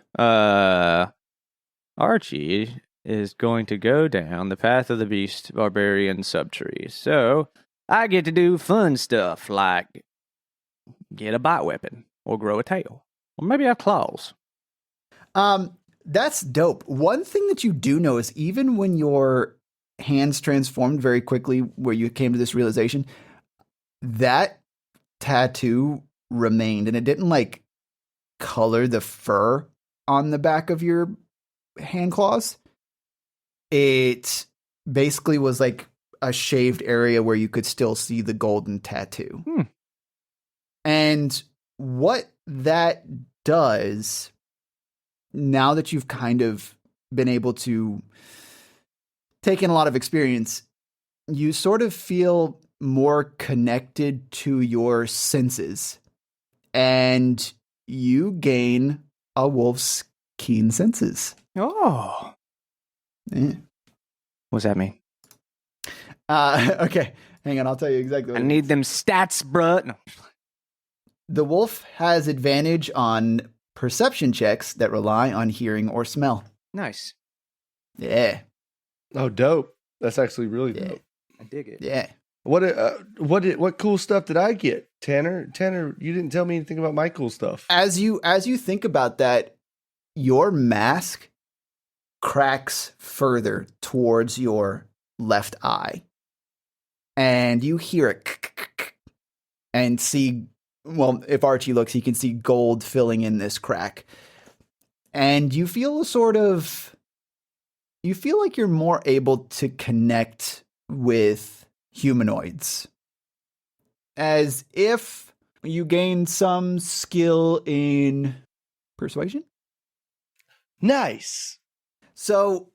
Archie is going to go down the path of the beast barbarian subtree. So I get to do fun stuff like get a bite weapon or grow a tail or maybe have claws. That's dope. One thing that you do know is even when your hands transformed very quickly, where you came to this realization, that tattoo remained, and it didn't like color the fur on the back of your hand claws. It basically was like a shaved area where you could still see the golden tattoo. And what that does, now that you've kind of been able to take in a lot of experience, you sort of feel more connected to your senses, and you gain a wolf's keen senses. Oh. Yeah. What's that mean? Okay, hang on. I'll tell you exactly. I What it need is. them stats, bruh. No. The wolf has advantage on perception checks that rely on hearing or smell. Nice. Yeah, Oh, dope. That's actually really Yeah. dope. I dig it. yeah. What cool stuff did I get, Tanner? Tanner, you didn't tell me anything about my cool stuff. As you think about that, your mask cracks further towards your left eye, and you hear it and see. Well, if Archie looks, he can see gold filling in this crack, and you feel you feel like you're more able to connect with humanoids, as if you gain some skill in persuasion. Nice. So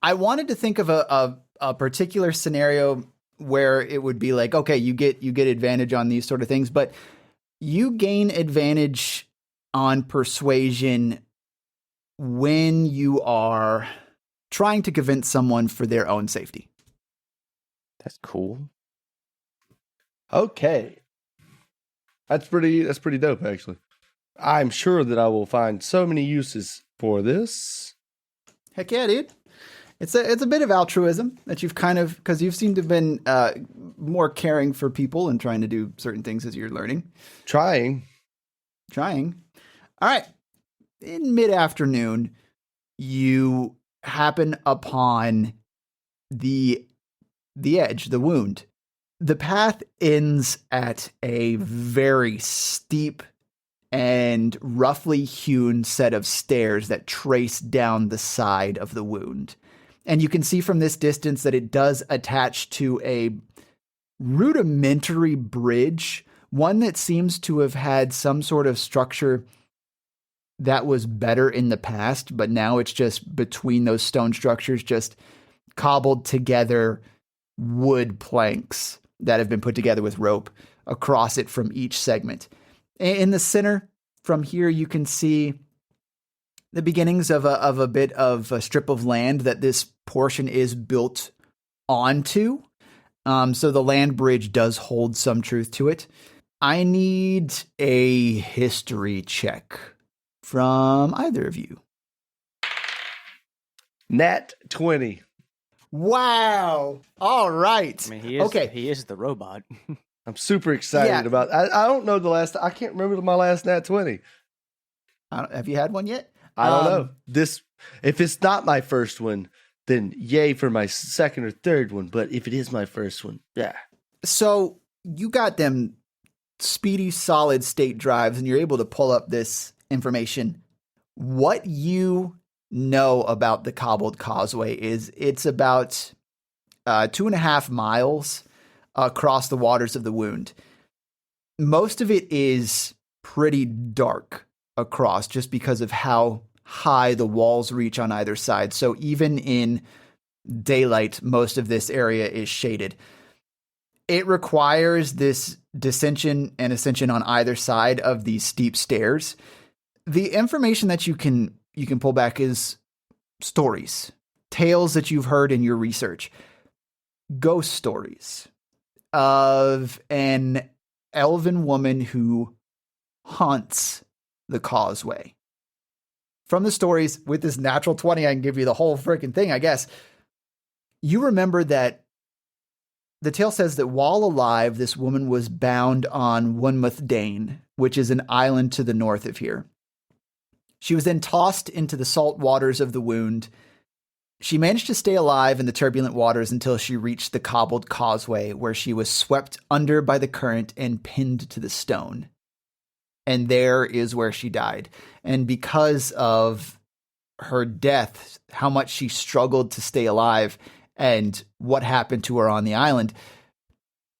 I wanted to think of a particular scenario where it would be like, okay, you get advantage on these sort of things, but you gain advantage on persuasion when you are trying to convince someone for their own safety. That's cool. Okay. That's pretty dope, actually. I'm sure that I will find so many uses for this. Heck yeah, dude. It's a bit of altruism that you've kind of, because you've seemed to have been more caring for people and trying to do certain things as you're learning. Trying. All right. In mid-afternoon, you happen upon the edge, the wound. The path ends at a very steep and roughly hewn set of stairs that trace down the side of the wound. And you can see from this distance that it does attach to a rudimentary bridge, one that seems to have had some sort of structure that was better in the past, but now it's just between those stone structures, just cobbled together wood planks that have been put together with rope across it from each segment. In the center, from here, you can see the beginnings of a bit of a strip of land that this portion is built onto. So the land bridge does hold some truth to it. I need a history check from either of you. Nat 20. Wow. All right. I mean, he is the robot. I'm super excited about I don't know I can't remember my last Nat 20. Have you had one yet? I don't know. If it's not my first one, then yay for my second or third one. But if it is my first one, yeah. So you got them speedy, solid state drives, and you're able to pull up this information. What you know about the cobbled causeway is it's about 2.5 miles across the waters of the wound. Most of it is pretty dark across just because of how high the walls reach on either side. So even in daylight, most of this area is shaded. It requires this descension and ascension on either side of these steep stairs. The information that you can pull back is stories, tales that you've heard in your research, ghost stories of an elven woman who haunts the causeway. From the stories, with this natural 20, I can give you the whole freaking thing, I guess. You remember that the tale says that while alive, this woman was bound on Wonmouth Dane, which is an island to the north of here. She was then tossed into the salt waters of the wound. She managed to stay alive in the turbulent waters until she reached the cobbled causeway, where she was swept under by the current and pinned to the stone. And there is where she died. And because of her death, how much she struggled to stay alive, and what happened to her on the island,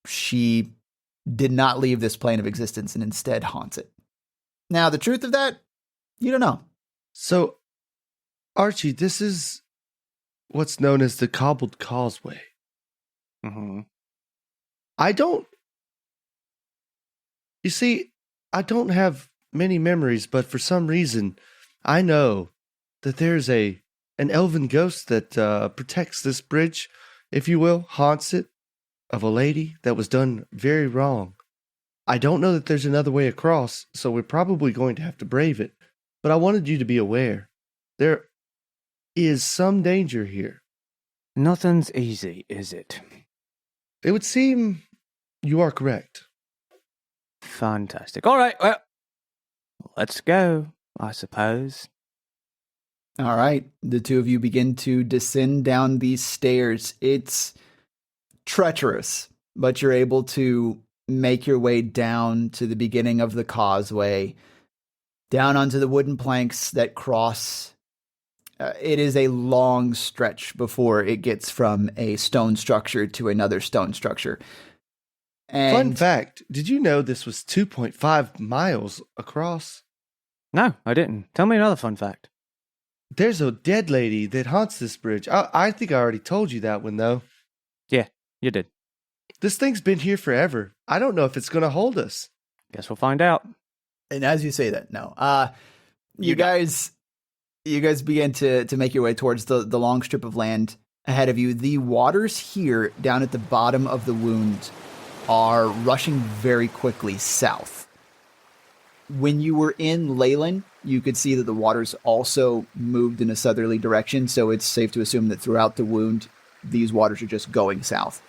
she did not leave this plane of existence and instead haunts it. Now, the truth of that, you don't know. So, Archie, this is what's known as the cobbled causeway. Mm-hmm. You see, I don't have many memories, but for some reason, I know that there's an elven ghost that protects this bridge, if you will, haunts it, of a lady that was done very wrong. I don't know that there's another way across, so we're probably going to have to brave it. But I wanted you to be aware. There is some danger here. Nothing's easy, is it? It would seem you are correct. Fantastic. All right, well, let's go, I suppose. All right. The two of you begin to descend down these stairs. It's treacherous, but you're able to make your way down to the beginning of the causeway, down onto the wooden planks that cross. It is a long stretch before it gets from a stone structure to another stone structure. And Fun fact, did you know this was 2.5 miles across? No, I didn't. Tell me another fun fact. There's a dead lady that haunts this bridge. I think I already told you that one, though. Yeah, you did. This thing's been here forever. I don't know if it's going to hold us. Guess we'll find out. And as you say that, no. You guys begin to make your way towards the long strip of land ahead of you. The waters here down at the bottom of the wound are rushing very quickly south. When you were in Leylen, you could see that the waters also moved in a southerly direction, so it's safe to assume that throughout the wound, these waters are just going south.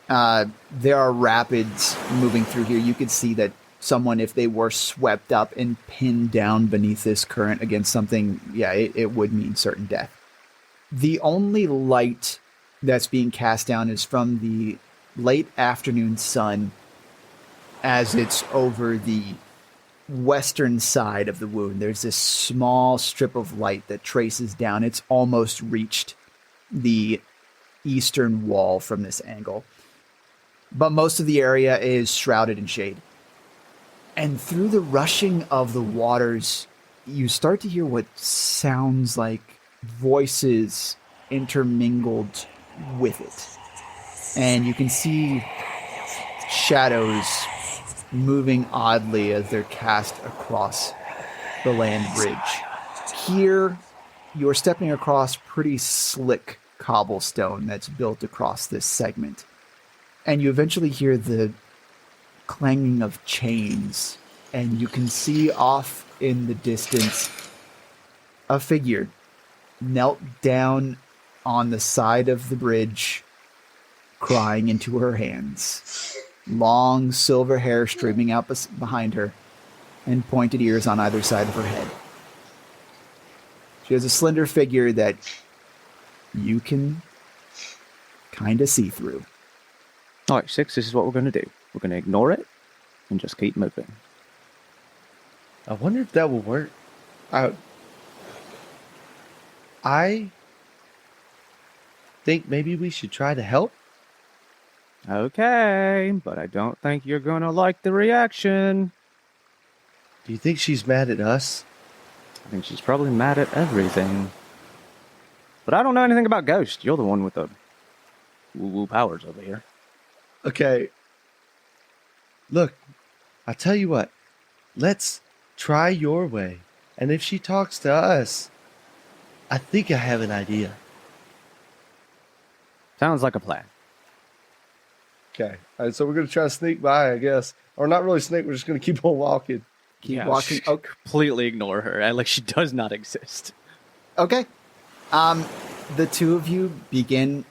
There are rapids moving through here. You could see that someone, if they were swept up and pinned down beneath this current against something, it would mean certain death. The only light that's being cast down is from the late afternoon sun as it's over the western side of the wound. There's this small strip of light that traces down. It's almost reached the eastern wall from this angle. But most of the area is shrouded in shade. And through the rushing of the waters, you start to hear what sounds like voices intermingled with it. And you can see shadows moving oddly as they're cast across the land bridge. Here, you're stepping across pretty slick cobblestone that's built across this segment. And you eventually hear the clanging of chains, and you can see off in the distance a figure knelt down on the side of the bridge, crying into her hands. Long silver hair streaming out behind her, and pointed ears on either side of her head. She has a slender figure that you can kind of see through. All right, Six, this is what we're going to do. We're going to ignore it and just keep moving. I wonder if that will work. I think maybe we should try to help. Okay, but I don't think you're going to like the reaction. Do you think she's mad at us? I think she's probably mad at everything. But I don't know anything about ghosts. You're the one with the woo-woo powers over here. Okay. Look, I tell you what. Let's try your way. And if she talks to us, I think I have an idea. Sounds like a plan. Okay. All right, so we're going to try to sneak by, I guess. Or not really sneak, we're just going to keep on walking. Keep walking. Oh, completely ignore her. Like she does not exist. Okay. The two of you begin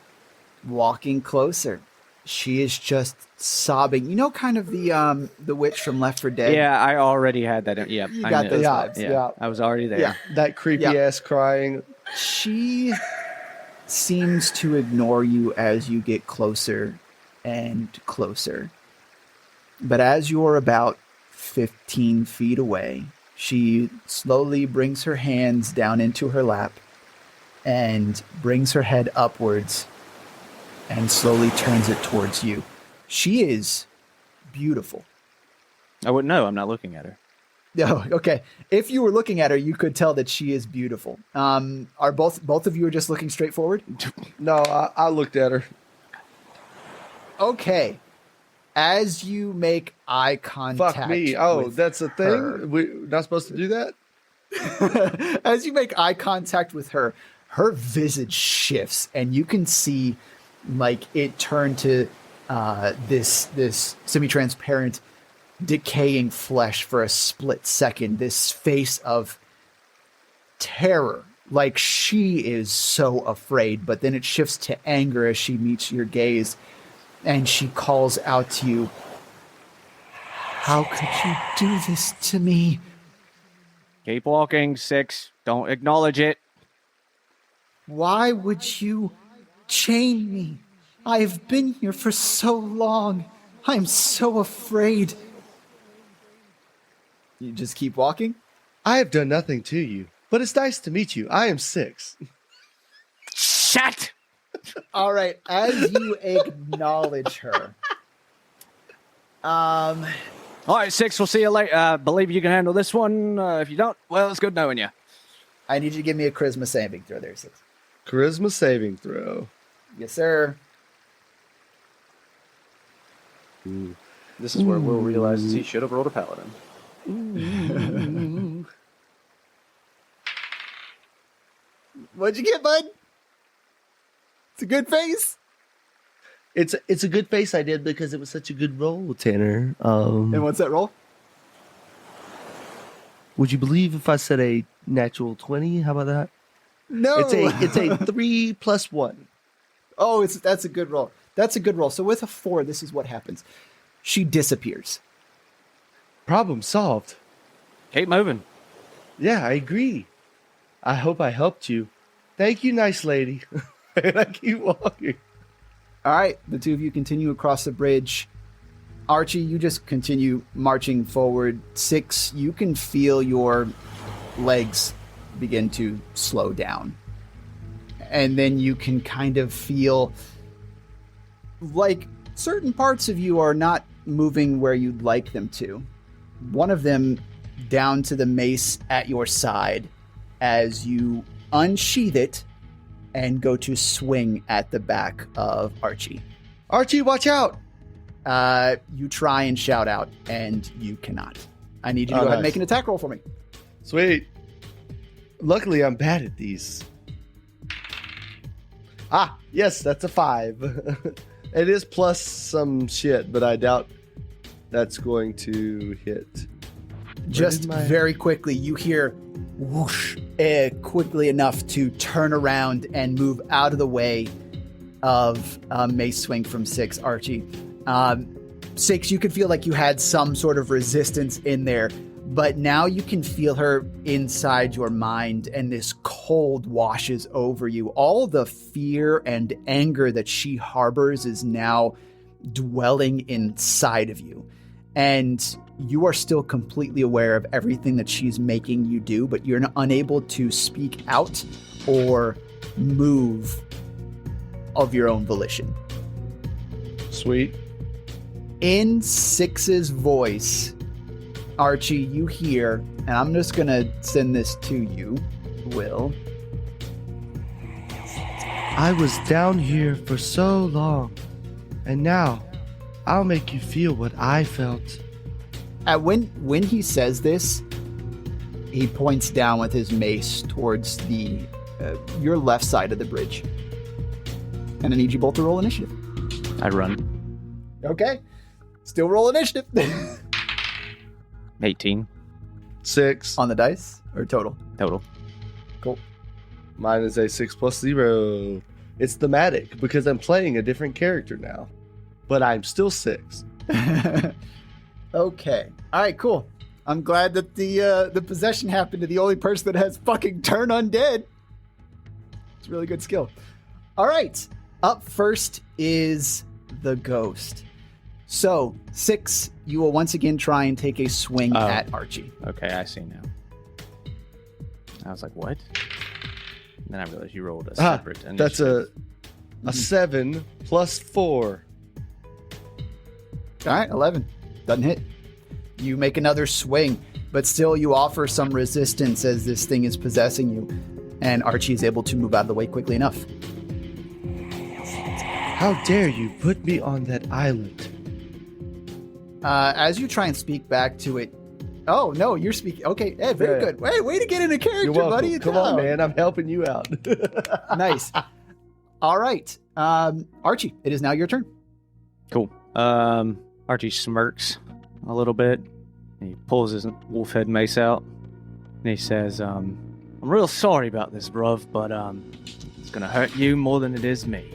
walking closer. She is just sobbing. You know, kind of the witch from Left 4 Dead. Yeah, I already had that. Yeah, You got those vibes. Yeah. I was already there. Yeah. That creepy ass crying. She seems to ignore you as you get closer and closer. But as you're about 15 feet away, she slowly brings her hands down into her lap and brings her head upwards and slowly turns it towards you. She is beautiful. I wouldn't know. I'm not looking at her. Oh, okay. If you were looking at her, you could tell that she is beautiful. Are both of you are just looking straight forward? No, I looked at her. Okay. As you make eye contact. Fuck me. Oh, with that's a her, thing? We're not supposed to do that? As you make eye contact with her, her visage shifts, and you can see like it turn to this semi-transparent, decaying flesh for a split second. This face of terror, like she is so afraid, but then it shifts to anger as she meets your gaze, and she calls out to you, "How could you do this to me?" Keep walking, Six. Don't acknowledge it. "Why would you chain me? I have been here for so long. I am so afraid." You just keep walking? I have done nothing to you, but it's nice to meet you. I am Six. Shut! All right, as you acknowledge her. All right, Six, we'll see you later. Believe you can handle this one. If you don't, well, it's good knowing you. I need you to give me a charisma saving throw there, Six. Charisma saving throw. Yes, sir. This is where Will realizes he should have rolled a paladin. What'd you get, bud? It's a good face. It's a good face I did because it was such a good roll, Tanner. And what's that roll? Would you believe if I said a natural 20? How about that? No. It's a 3 plus 1. Oh, that's a good roll. That's a good roll. So with a 4, this is what happens. She disappears. Problem solved. Keep moving. Yeah, I agree. I hope I helped you. Thank you, nice lady. And I keep walking. All right, the two of you continue across the bridge. Archie, you just continue marching forward. Six, you can feel your legs begin to slow down. And then you can kind of feel like certain parts of you are not moving where you'd like them to. One of them down to the mace at your side as you unsheath it and go to swing at the back of Archie. Archie, watch out! You try and shout out, and you cannot. I need you to go ahead and nice. make an attack roll for me. Sweet. Luckily, I'm bad at these. Ah, yes, that's a 5. It is plus some shit, but I doubt that's going to hit. Just very quickly, you hear whoosh quickly enough to turn around and move out of the way of mace swing from Six, Archie. Six, you could feel like you had some sort of resistance in there, but now you can feel her inside your mind, and this cold washes over you. All the fear and anger that she harbors is now dwelling inside of you. And you are still completely aware of everything that she's making you do, but you're unable to speak out or move of your own volition. Sweet. In Six's voice, Archie, you hear, and I'm just going to send this to you, Will. I was down here for so long, and now I'll make you feel what I felt. When he says this, he points down with his mace towards the your left side of the bridge. And I need you both to roll initiative. I run. Okay. Still roll initiative. 18 6. On the dice or total? total. Cool. Mine is a 6 plus 0. It's thematic because I'm playing a different character now, but I'm still 6. Okay. All right, cool. I'm glad that the possession happened to the only person that has fucking turn undead. It's a really good skill. All right. Up first is the ghost. So, Six, you will once again try and take a swing at Archie. Okay, I see now. I was like, what? And then I realized you rolled a separate That's initiative. a 7 plus 4. All right, 11. Doesn't hit. You make another swing, but still you offer some resistance as this thing is possessing you. And Archie is able to move out of the way quickly enough. How dare you put me on that island? As you try and speak back to it, Oh, no, you're speaking. Okay, Ed, very Yeah. good. Hey, way to get into character, You're welcome. buddy. Come on, man. I'm helping you out. Nice. All right. Archie, it is now your turn. Cool. Archie smirks a little bit. He pulls his wolf head mace out. And he says, I'm real sorry about this, bruv, but it's gonna hurt you more than it is me.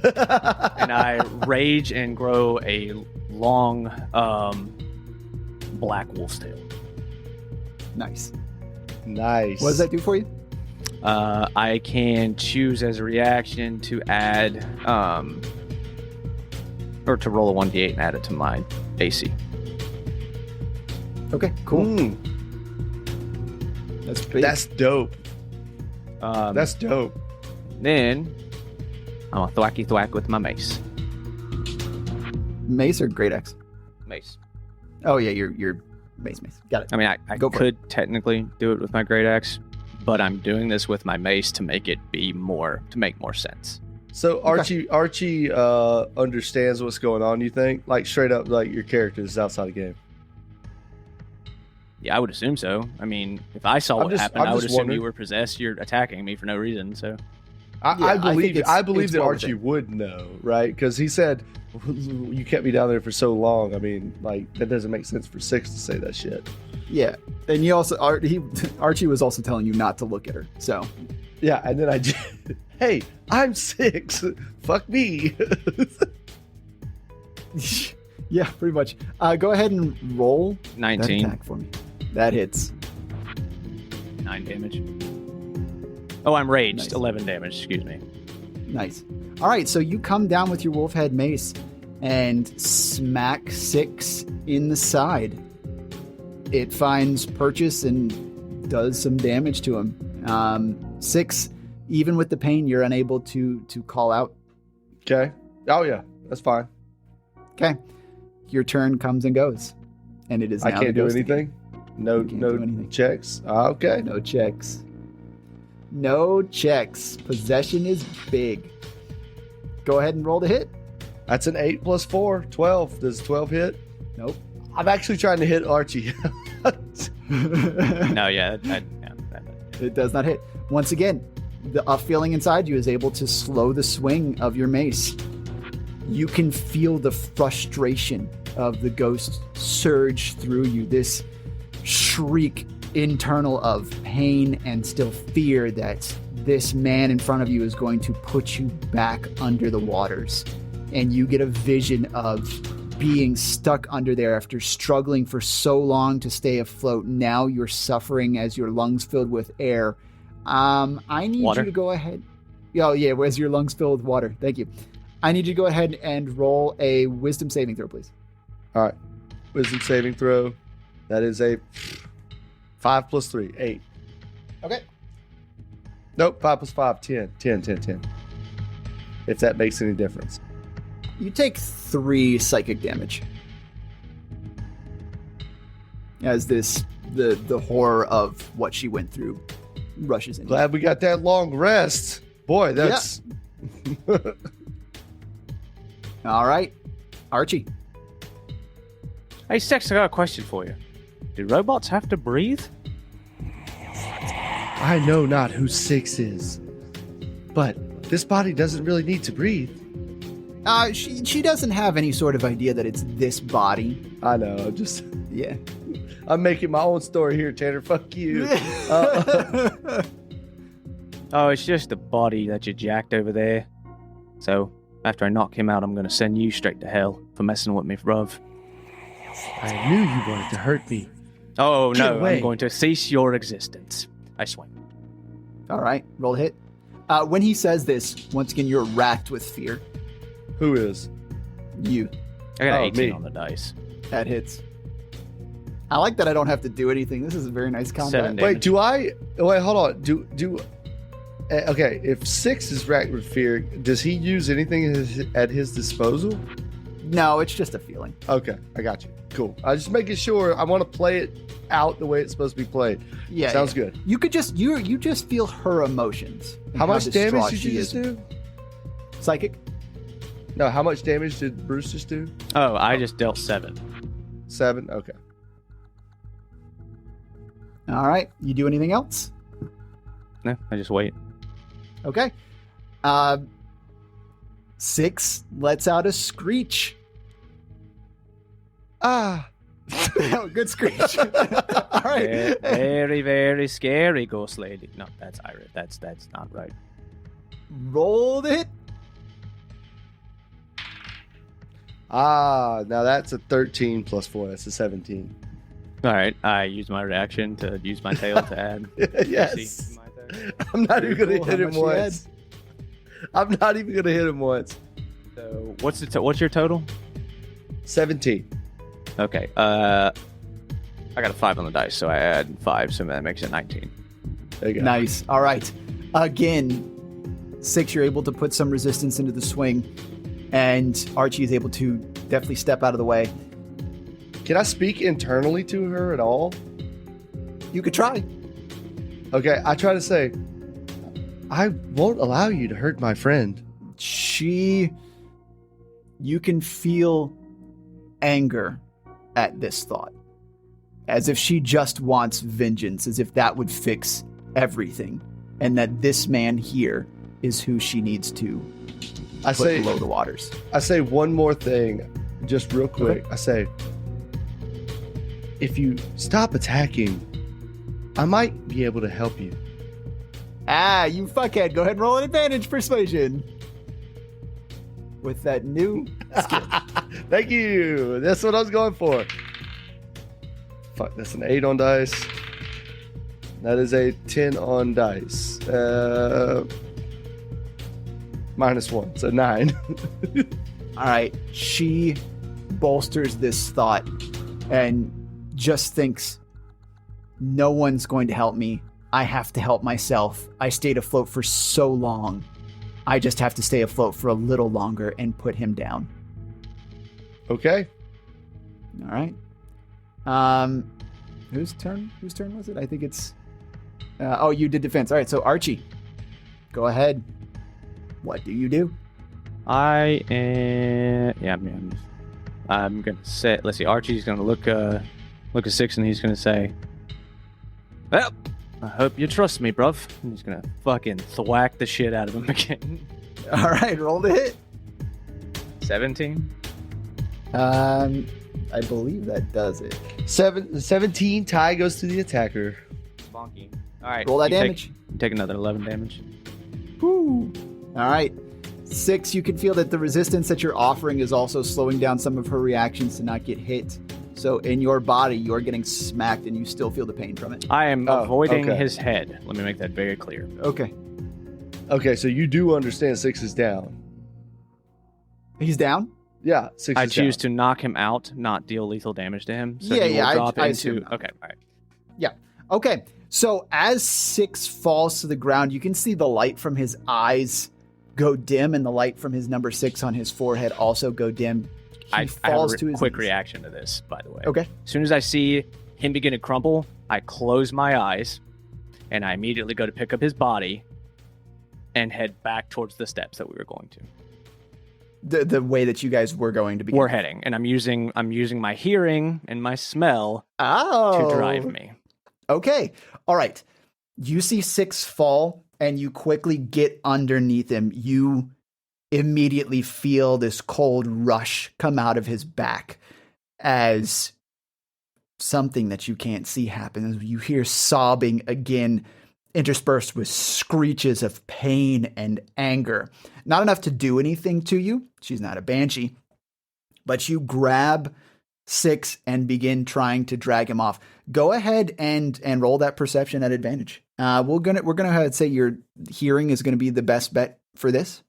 And I rage and grow a long black wolf's tail. Nice. Nice. What does that do for you? I can choose as a reaction to add, or to roll a 1d8 and add it to my AC. Okay, cool. Mm, That's big. that's dope. Um, That's dope. Then I'm a thwacky thwack with my mace. Mace or Great Axe? Mace. Oh, yeah, your mace. Got it. I mean, I Go for could technically do it with my great axe, but I'm doing this with my mace to make it be more to make more sense. So Archie understands what's going on, you think? Like straight up like your character is outside the game. Yeah, I would assume so. I mean, if I saw what happened, I'm I would just assume wondering. you were possessed. You're attacking me for no reason. So I Yeah, I believe think I it's believe that more Archie within. would know, right? Because he said you kept me down there for so long. I mean, like that doesn't make sense for Six to say that shit. Yeah. And you also, Archie was also telling you not to look at her. So, Yeah, and then I just, hey, I'm Six. Fuck me. yeah, pretty much. Go ahead and roll that 19, attack for me. That hits. 9 damage. Oh, I'm raged. Nice. 11 damage. Excuse me. Nice. All right, so you come down with your wolf head mace and smack Six in the side. It finds purchase and does some damage to him. Six, even with the pain, you're unable to call out. Okay. Oh yeah, that's fine. Okay. Your turn comes and goes. And it is I now can't the do ghost anything. again. No, You can't no do anything. checks. Okay. No checks. No checks. Possession is big. Go ahead and roll the hit. That's an 8 plus 4, 12. Does 12 hit? Nope. I'm actually trying to hit Archie. No, yeah. It does not hit. Once again, the feeling inside you is able to slow the swing of your mace. You can feel the frustration of the ghost surge through you. This shriek internal of pain and still fear that this man in front of you is going to put you back under the waters. And you get a vision of being stuck under there after struggling for so long to stay afloat. Now you're suffering as your lungs filled with air. I need Water. you to go ahead. Oh, yeah, where's your lungs filled with water? Thank you. I need you to go ahead and roll a wisdom saving throw, please. All right. Wisdom saving throw. That is a 5 plus 3, 8. Okay. Nope, 5 plus 5, 10. 10. If that makes any difference. You take 3 psychic damage. As the horror of what she went through rushes in. Glad we got that long rest. Boy, that's... All right. Archie. Hey, Six, I got a question for you. Do robots have to breathe? I know not who Six is, but this body doesn't really need to breathe. She doesn't have any sort of idea that it's this body. I know, Yeah. I'm making my own story here, Tanner. Fuck you. Oh, it's just the body that you jacked over there. So, after I knock him out, I'm gonna send you straight to hell for messing with me, bruv. I knew you wanted to hurt me. Oh, Get no, away. I'm going to cease your existence. I swing. All right. Roll a hit. When he says this, once again, you're racked with fear. Who is? You. I got Oh, 18 me. on the dice. That hits. I like that I don't have to do anything. This is a very nice combat. 7 Wait, damage. Wait, hold on. Okay, if Six is racked with fear, does he use anything at his disposal? No, it's just a feeling. Okay, I got you. Cool. I was just making sure. I want to play it out the way it's supposed to be played. Yeah. Sounds yeah. good. You could just you just feel her emotions. and How much distraught damage did she you just is. do? Psychic. No, how much damage did Bruce just do? Oh, I just dealt 7. 7? Okay. All right. You do anything else? No, I just wait. Okay. 6 lets out a screech. Ah. Oh, good screech. All right. Very, very scary, ghost lady. No, that's Irish. That's not right. Rolled it. Ah, now that's a 13 plus 4. That's a 17. All right, I use my reaction to use my tail to add. Yes. AC to my attack. I'm not Very even going cool. to How hit him much you once. I'm not even going to hit him once. So what's your total? 17. Okay, I got a 5 on the dice, so I add 5, so that makes it 19. There you go. Nice. All right. Again, 6, you're able to put some resistance into the swing, and Archie is able to definitely step out of the way. Can I speak internally to her at all? You could try. Okay, I try to say, I won't allow you to hurt my friend. You can feel anger at this thought, as if she just wants vengeance, as if that would fix everything, and that this man here is who she needs to I put say, below the waters. I say one more thing, just real quick. Okay. I say, if you stop attacking, I might be able to help you. Ah, you fuckhead. Go ahead and roll an advantage persuasion. With that new skill. Thank you. That's what I was going for. Fuck, that's an 8 on dice. That is a 10 on dice. -1, so 9. All right. She bolsters this thought and just thinks, no one's going to help me. I have to help myself. I stayed afloat for so long. I just have to stay afloat for a little longer and put him down. Okay. All right. Whose turn was it? I think it's... oh, you did defense. All right, so Archie, go ahead. What do you do? I'm gonna say. Let's see. Archie's gonna look at 6, and he's gonna say, "Well, I hope you trust me, bruv." And he's gonna fucking thwack the shit out of him again. All right, roll the hit. 17. I believe that does it. 17 tie goes to the attacker. Bonky. All right. Roll that you damage. Take another 11 damage. Woo. All right. 6, you can feel that the resistance that you're offering is also slowing down some of her reactions to not get hit. So in your body, you're getting smacked and you still feel the pain from it. I am Oh, avoiding okay. his head. Let me make that very clear. Okay. Okay, so you do understand 6 is down. He's down? Yeah, 6 I is choose down. to knock him out, not deal lethal damage to him. So Yeah, he will yeah, drop I into. assume not. Okay, all right. Okay. So as 6 falls to the ground, you can see the light from his eyes go dim and the light from his number 6 on his forehead also go dim. He I falls have to a his quick knees. reaction to this, by the way. Okay. As soon as I see him begin to crumple, I close my eyes and I immediately go to pick up his body and head back towards the steps that we were going to. The way that you guys were going to be. We're heading, and I'm using my hearing and my smell Oh. to drive me. Okay. All right. You see 6 fall and you quickly get underneath him. You immediately feel this cold rush come out of his back as something that you can't see happen. You hear sobbing again, interspersed with screeches of pain and anger. Not enough to do anything to you. She's not a banshee. But you grab 6 and begin trying to drag him off. Go ahead and roll that perception at advantage. We're gonna say your hearing is gonna be the best bet for this.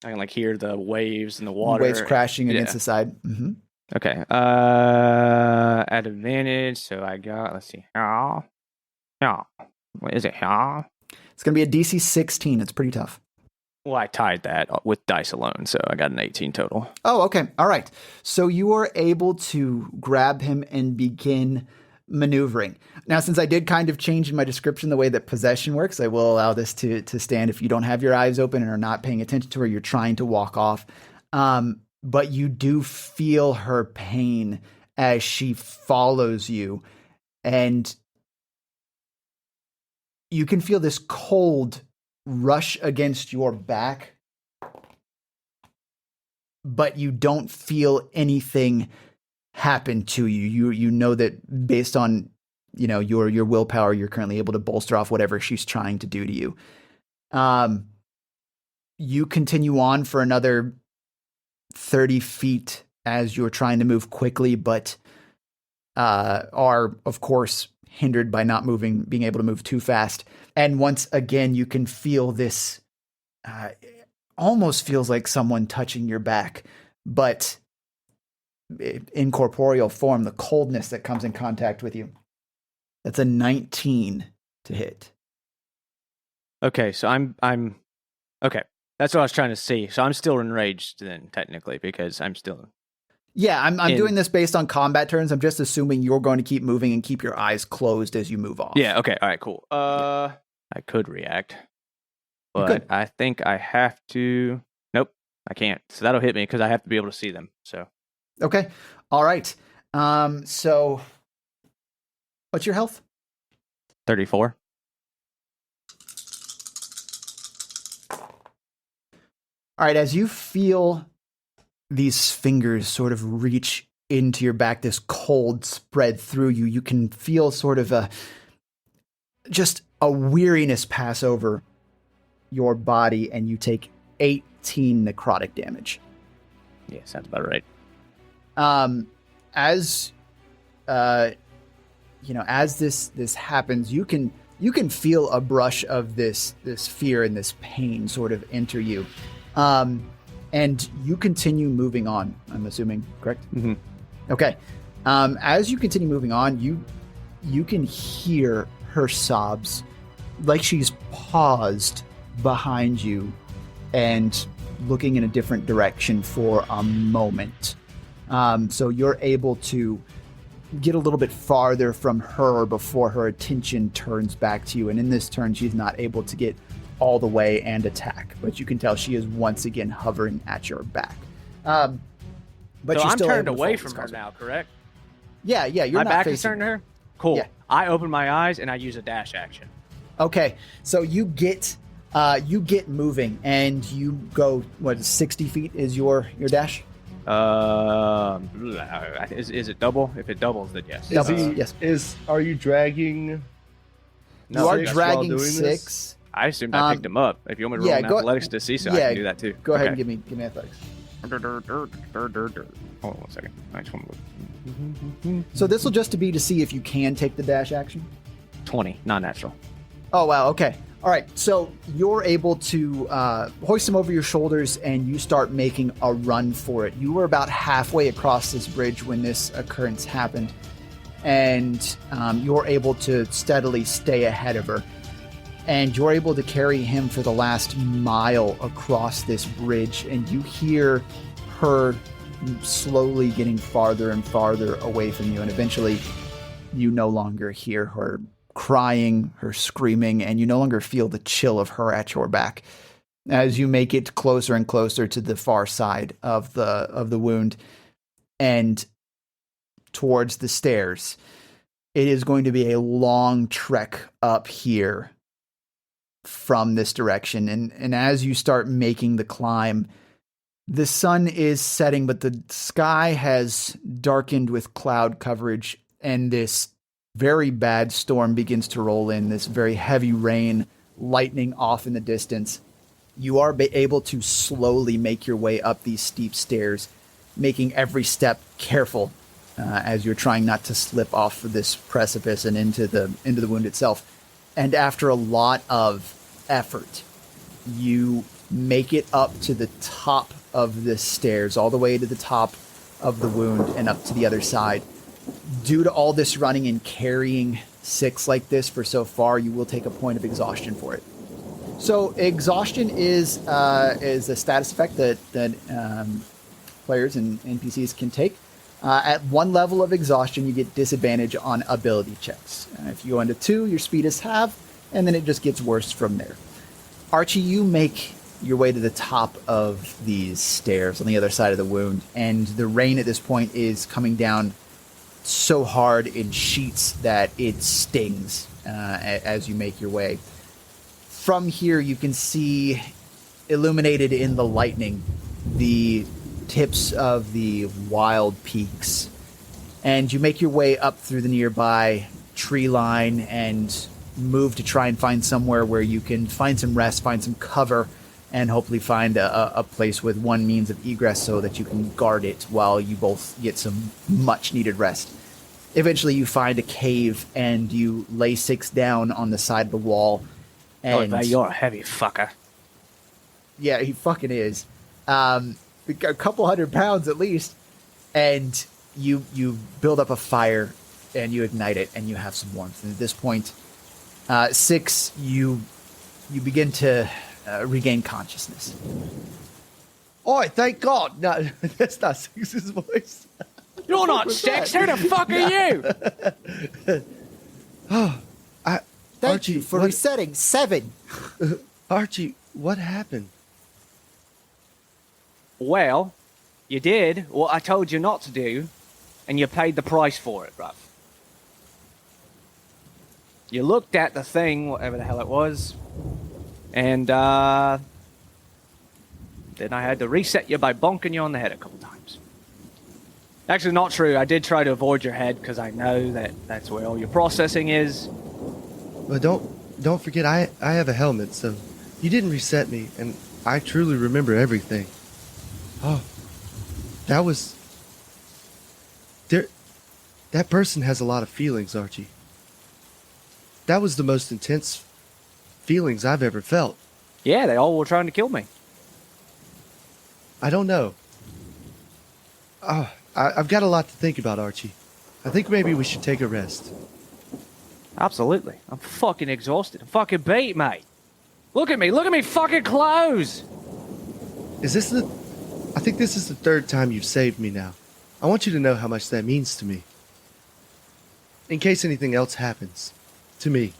I can hear the waves and the water. Waves crashing Yeah. against the side. Mm-hmm. Okay. At advantage, so I got. Let's see. Yeah. What is it? Yeah. It's gonna be a DC 16. It's pretty tough. Well, I tied that with dice alone, so I got an 18 total. Oh, okay. All right. So you are able to grab him and begin maneuvering. Now, since I did kind of change in my description the way that possession works, I will allow this to stand if you don't have your eyes open and are not paying attention to her, you're trying to walk off. But you do feel her pain as she follows you. And you can feel this cold rush against your back, but you don't feel anything happen to you. You know that based on, your willpower, you're currently able to bolster off whatever she's trying to do to you. You continue on for another 30 feet as you're trying to move quickly, but are, of course, hindered by not being able to move too fast. And once again, you can feel this, almost feels like someone touching your back, but in corporeal form, the coldness that comes in contact with you. That's a 19 to hit. Okay, so I'm okay. That's what I was trying to see. So I'm still enraged then, technically, because I'm still. Yeah, I'm doing this based on combat turns. I'm just assuming you're going to keep moving and keep your eyes closed as you move off. Yeah. Okay. All right. Cool. I could react, but I think I have to. Nope, I can't. So that'll hit me because I have to be able to see them. So. Okay. All right. So, what's your health? 34. All right. As you feel these fingers sort of reach into your back, this cold spread through you, you can feel sort of just a weariness pass over your body, and you take 18 necrotic damage. Yeah, sounds about right. As this happens, you can feel a brush of this fear and this pain sort of enter you. And you continue moving on, I'm assuming, correct? Mm-hmm. Okay. As you continue moving on, you can hear her sobs, like she's paused behind you and looking in a different direction for a moment. So you're able to get a little bit farther from her before her attention turns back to you. And in this turn, she's not able to get all the way and attack, but you can tell she is once again hovering at your back. But so she's I'm still turned able to away focus from her on now, correct? Yeah, you're my not back facing is turned to her? Cool. Yeah. I open my eyes and I use a dash action. Okay, so you get moving and you go, 60 feet is your dash? Is it double? If it doubles, then yes. Doubles, yes. Are you dragging? You are Six while dragging doing 6. this? I assumed I picked him up. If you want me to roll an athletics to see, so I can do that too. Go ahead and give me athletics. Hold on 1 second. I just want to look. So this will just be to see if you can take the dash action. 20, non-natural. Oh, wow. Okay. All right. So you're able to hoist him over your shoulders and you start making a run for it. You were about halfway across this bridge when this occurrence happened, and you're able to steadily stay ahead of her. And you're able to carry him for the last mile across this bridge, and you hear her slowly getting farther and farther away from you, and eventually you no longer hear her crying, her screaming, and you no longer feel the chill of her at your back. As you make it closer and closer to the far side of the wound and towards the stairs, it is going to be a long trek up here from this direction. And as you start making the climb, the sun is setting, but the sky has darkened with cloud coverage, and this very bad storm begins to roll in, this very heavy rain, lightning off in the distance. You are able to slowly make your way up these steep stairs, making every step careful as you're trying not to slip off of this precipice and into the wound itself. And after a lot of effort, you make it up to the top of the stairs, all the way to the top of the wound and up to the other side. Due to all this running and carrying 6 like this for so far, you will take a point of exhaustion for it. So exhaustion is a status effect that players and NPCs can take. At 1 level of exhaustion, you get disadvantage on ability checks. If you go into 2, your speed is half, and then it just gets worse from there. Archie, you make your way to the top of these stairs on the other side of the wound, and the rain at this point is coming down so hard in sheets that it stings. as you make your way. From here, you can see illuminated in the lightning the tips of the wild peaks. And you make your way up through the nearby tree line and move to try and find somewhere where you can find some rest, find some cover, and hopefully find a place with one means of egress so that you can guard it while you both get some much-needed rest. Eventually, you find a cave, and you lay Six down on the side of the wall. And you're a heavy fucker. yeah, he fucking is. A couple 100 pounds at least. And you build up a fire, and you ignite it, and you have some warmth. And at this point, Six, you begin to regain consciousness. Oh, thank God. No, that's not Six's voice. You're not Six. Who the fuck are you? Thank Archie, you for what- resetting 7. Archie, what happened? Well, you did what I told you not to do, and you paid the price for it, bruv. You looked at the thing, whatever the hell it was, and then I had to reset you by bonking you on the head a couple times. Actually, not true. I did try to avoid your head because I know that's where all your processing is. Well, don't forget, I have a helmet, so you didn't reset me, and I truly remember everything. Oh, that was... That person has a lot of feelings, Archie. That was the most intense feelings I've ever felt. Yeah, they all were trying to kill me. I don't know. I've got a lot to think about, Archie. I think maybe we should take a rest. Absolutely. I'm fucking exhausted. I'm fucking beat, mate. Look at me fucking clothes. Is this the... I think this is the 3rd time you've saved me now. I want you to know how much that means to me. In case anything else happens. To me.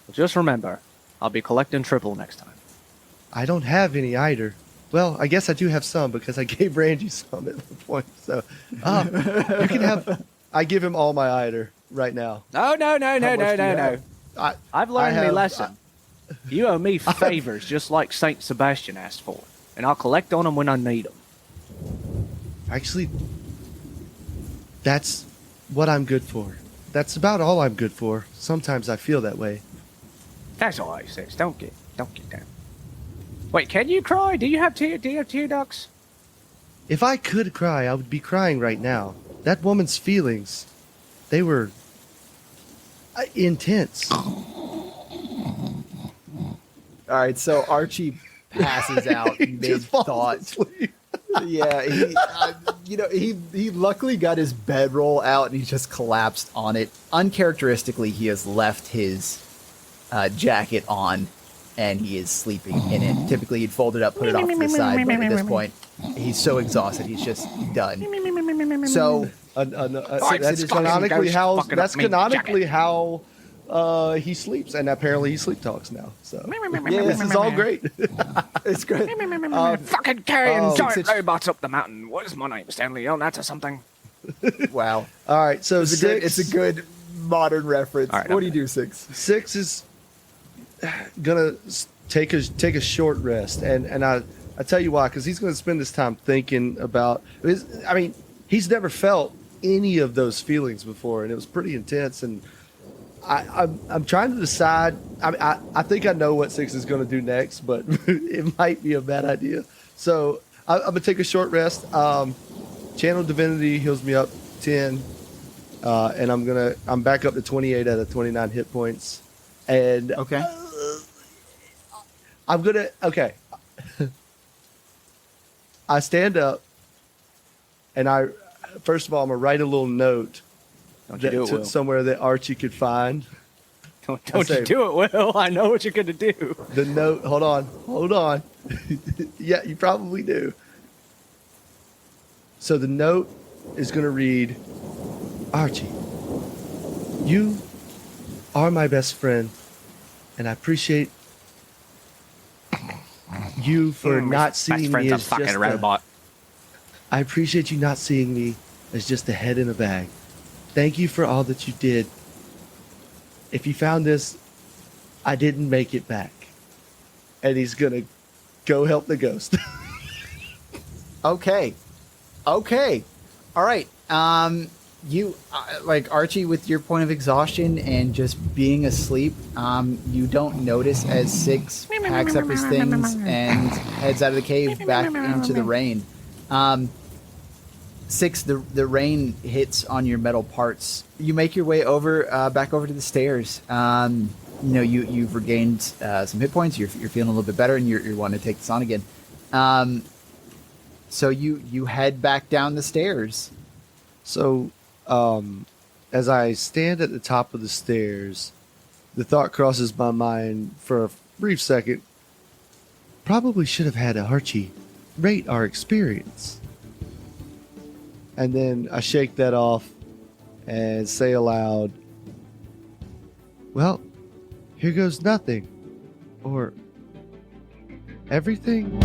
Well, just remember, I'll be collecting triple next time. I don't have any either. Well, I guess I do have some because I gave Randy some at the point. So, you can have... I give him all my eider right now. No. much do you have? I've learned my have- lesson. You owe me favors just like Saint Sebastian asked for, and I'll collect on them when I need them. Actually, that's what I'm good for. That's about all I'm good for. Sometimes I feel that way. That's all right, Six. Don't get down. Wait, can you cry? Do you have tear ducts? If I could cry, I would be crying right now. That woman's feelings, they were intense. All right, so Archie passes out He mid just falls thought. asleep. Yeah, he luckily got his bedroll out and he just collapsed on it. Uncharacteristically, he has left his jacket on and he is sleeping in it. Typically, he'd fold it up, put it off to the side, but at this point, he's so exhausted, he's just done. So, That's it's canonically how. fucking That's up me canonically jacket. how he sleeps, and apparently he sleep talks now. So Yeah. this is all great. it's great. Fucking carrying oh, giant six- robots up the mountain. What is my name? Stanley L. That's something. Wow. All right, so It's a good modern reference. All right, What do you do, Six? 6 is gonna take a short rest, and I tell you why, because he's gonna spend this time thinking about. I mean, he's never felt any of those feelings before, and it was pretty intense. And I'm trying to decide. I think I know what 6 is gonna do next, but it might be a bad idea. So I'm gonna take a short rest. Channel Divinity heals me up 10, and I'm back up to 28 out of 29 hit points. And Okay. okay. I stand up, and first of all, I'm gonna write a little note Don't you do it, Will. somewhere that Archie could find. Don't say- you do it, Will. I know what you're going to do. The note. Hold on. Yeah, you probably do. So the note is gonna read, Archie, you are my best friend, and I appreciate you for not Best seeing me friend's a as fucking just robot. I appreciate you not seeing me as just a head in a bag. Thank you for all that you did if you found this, I didn't make it back. And he's going to go help the ghost. Okay. All right. You like Archie with your point of exhaustion and just being asleep. You don't notice as Six packs up his things and heads out of the cave back into the rain. Six, the rain hits on your metal parts. You make your way over back over to the stairs. You've regained some hit points. You're feeling a little bit better, and you're wanting to take this on again. So you head back down the stairs. So, as I stand at the top of the stairs, the thought crosses my mind for a brief second. Probably should have had Archie rate our experience. And then I shake that off and say aloud, well, here goes nothing. Or everything.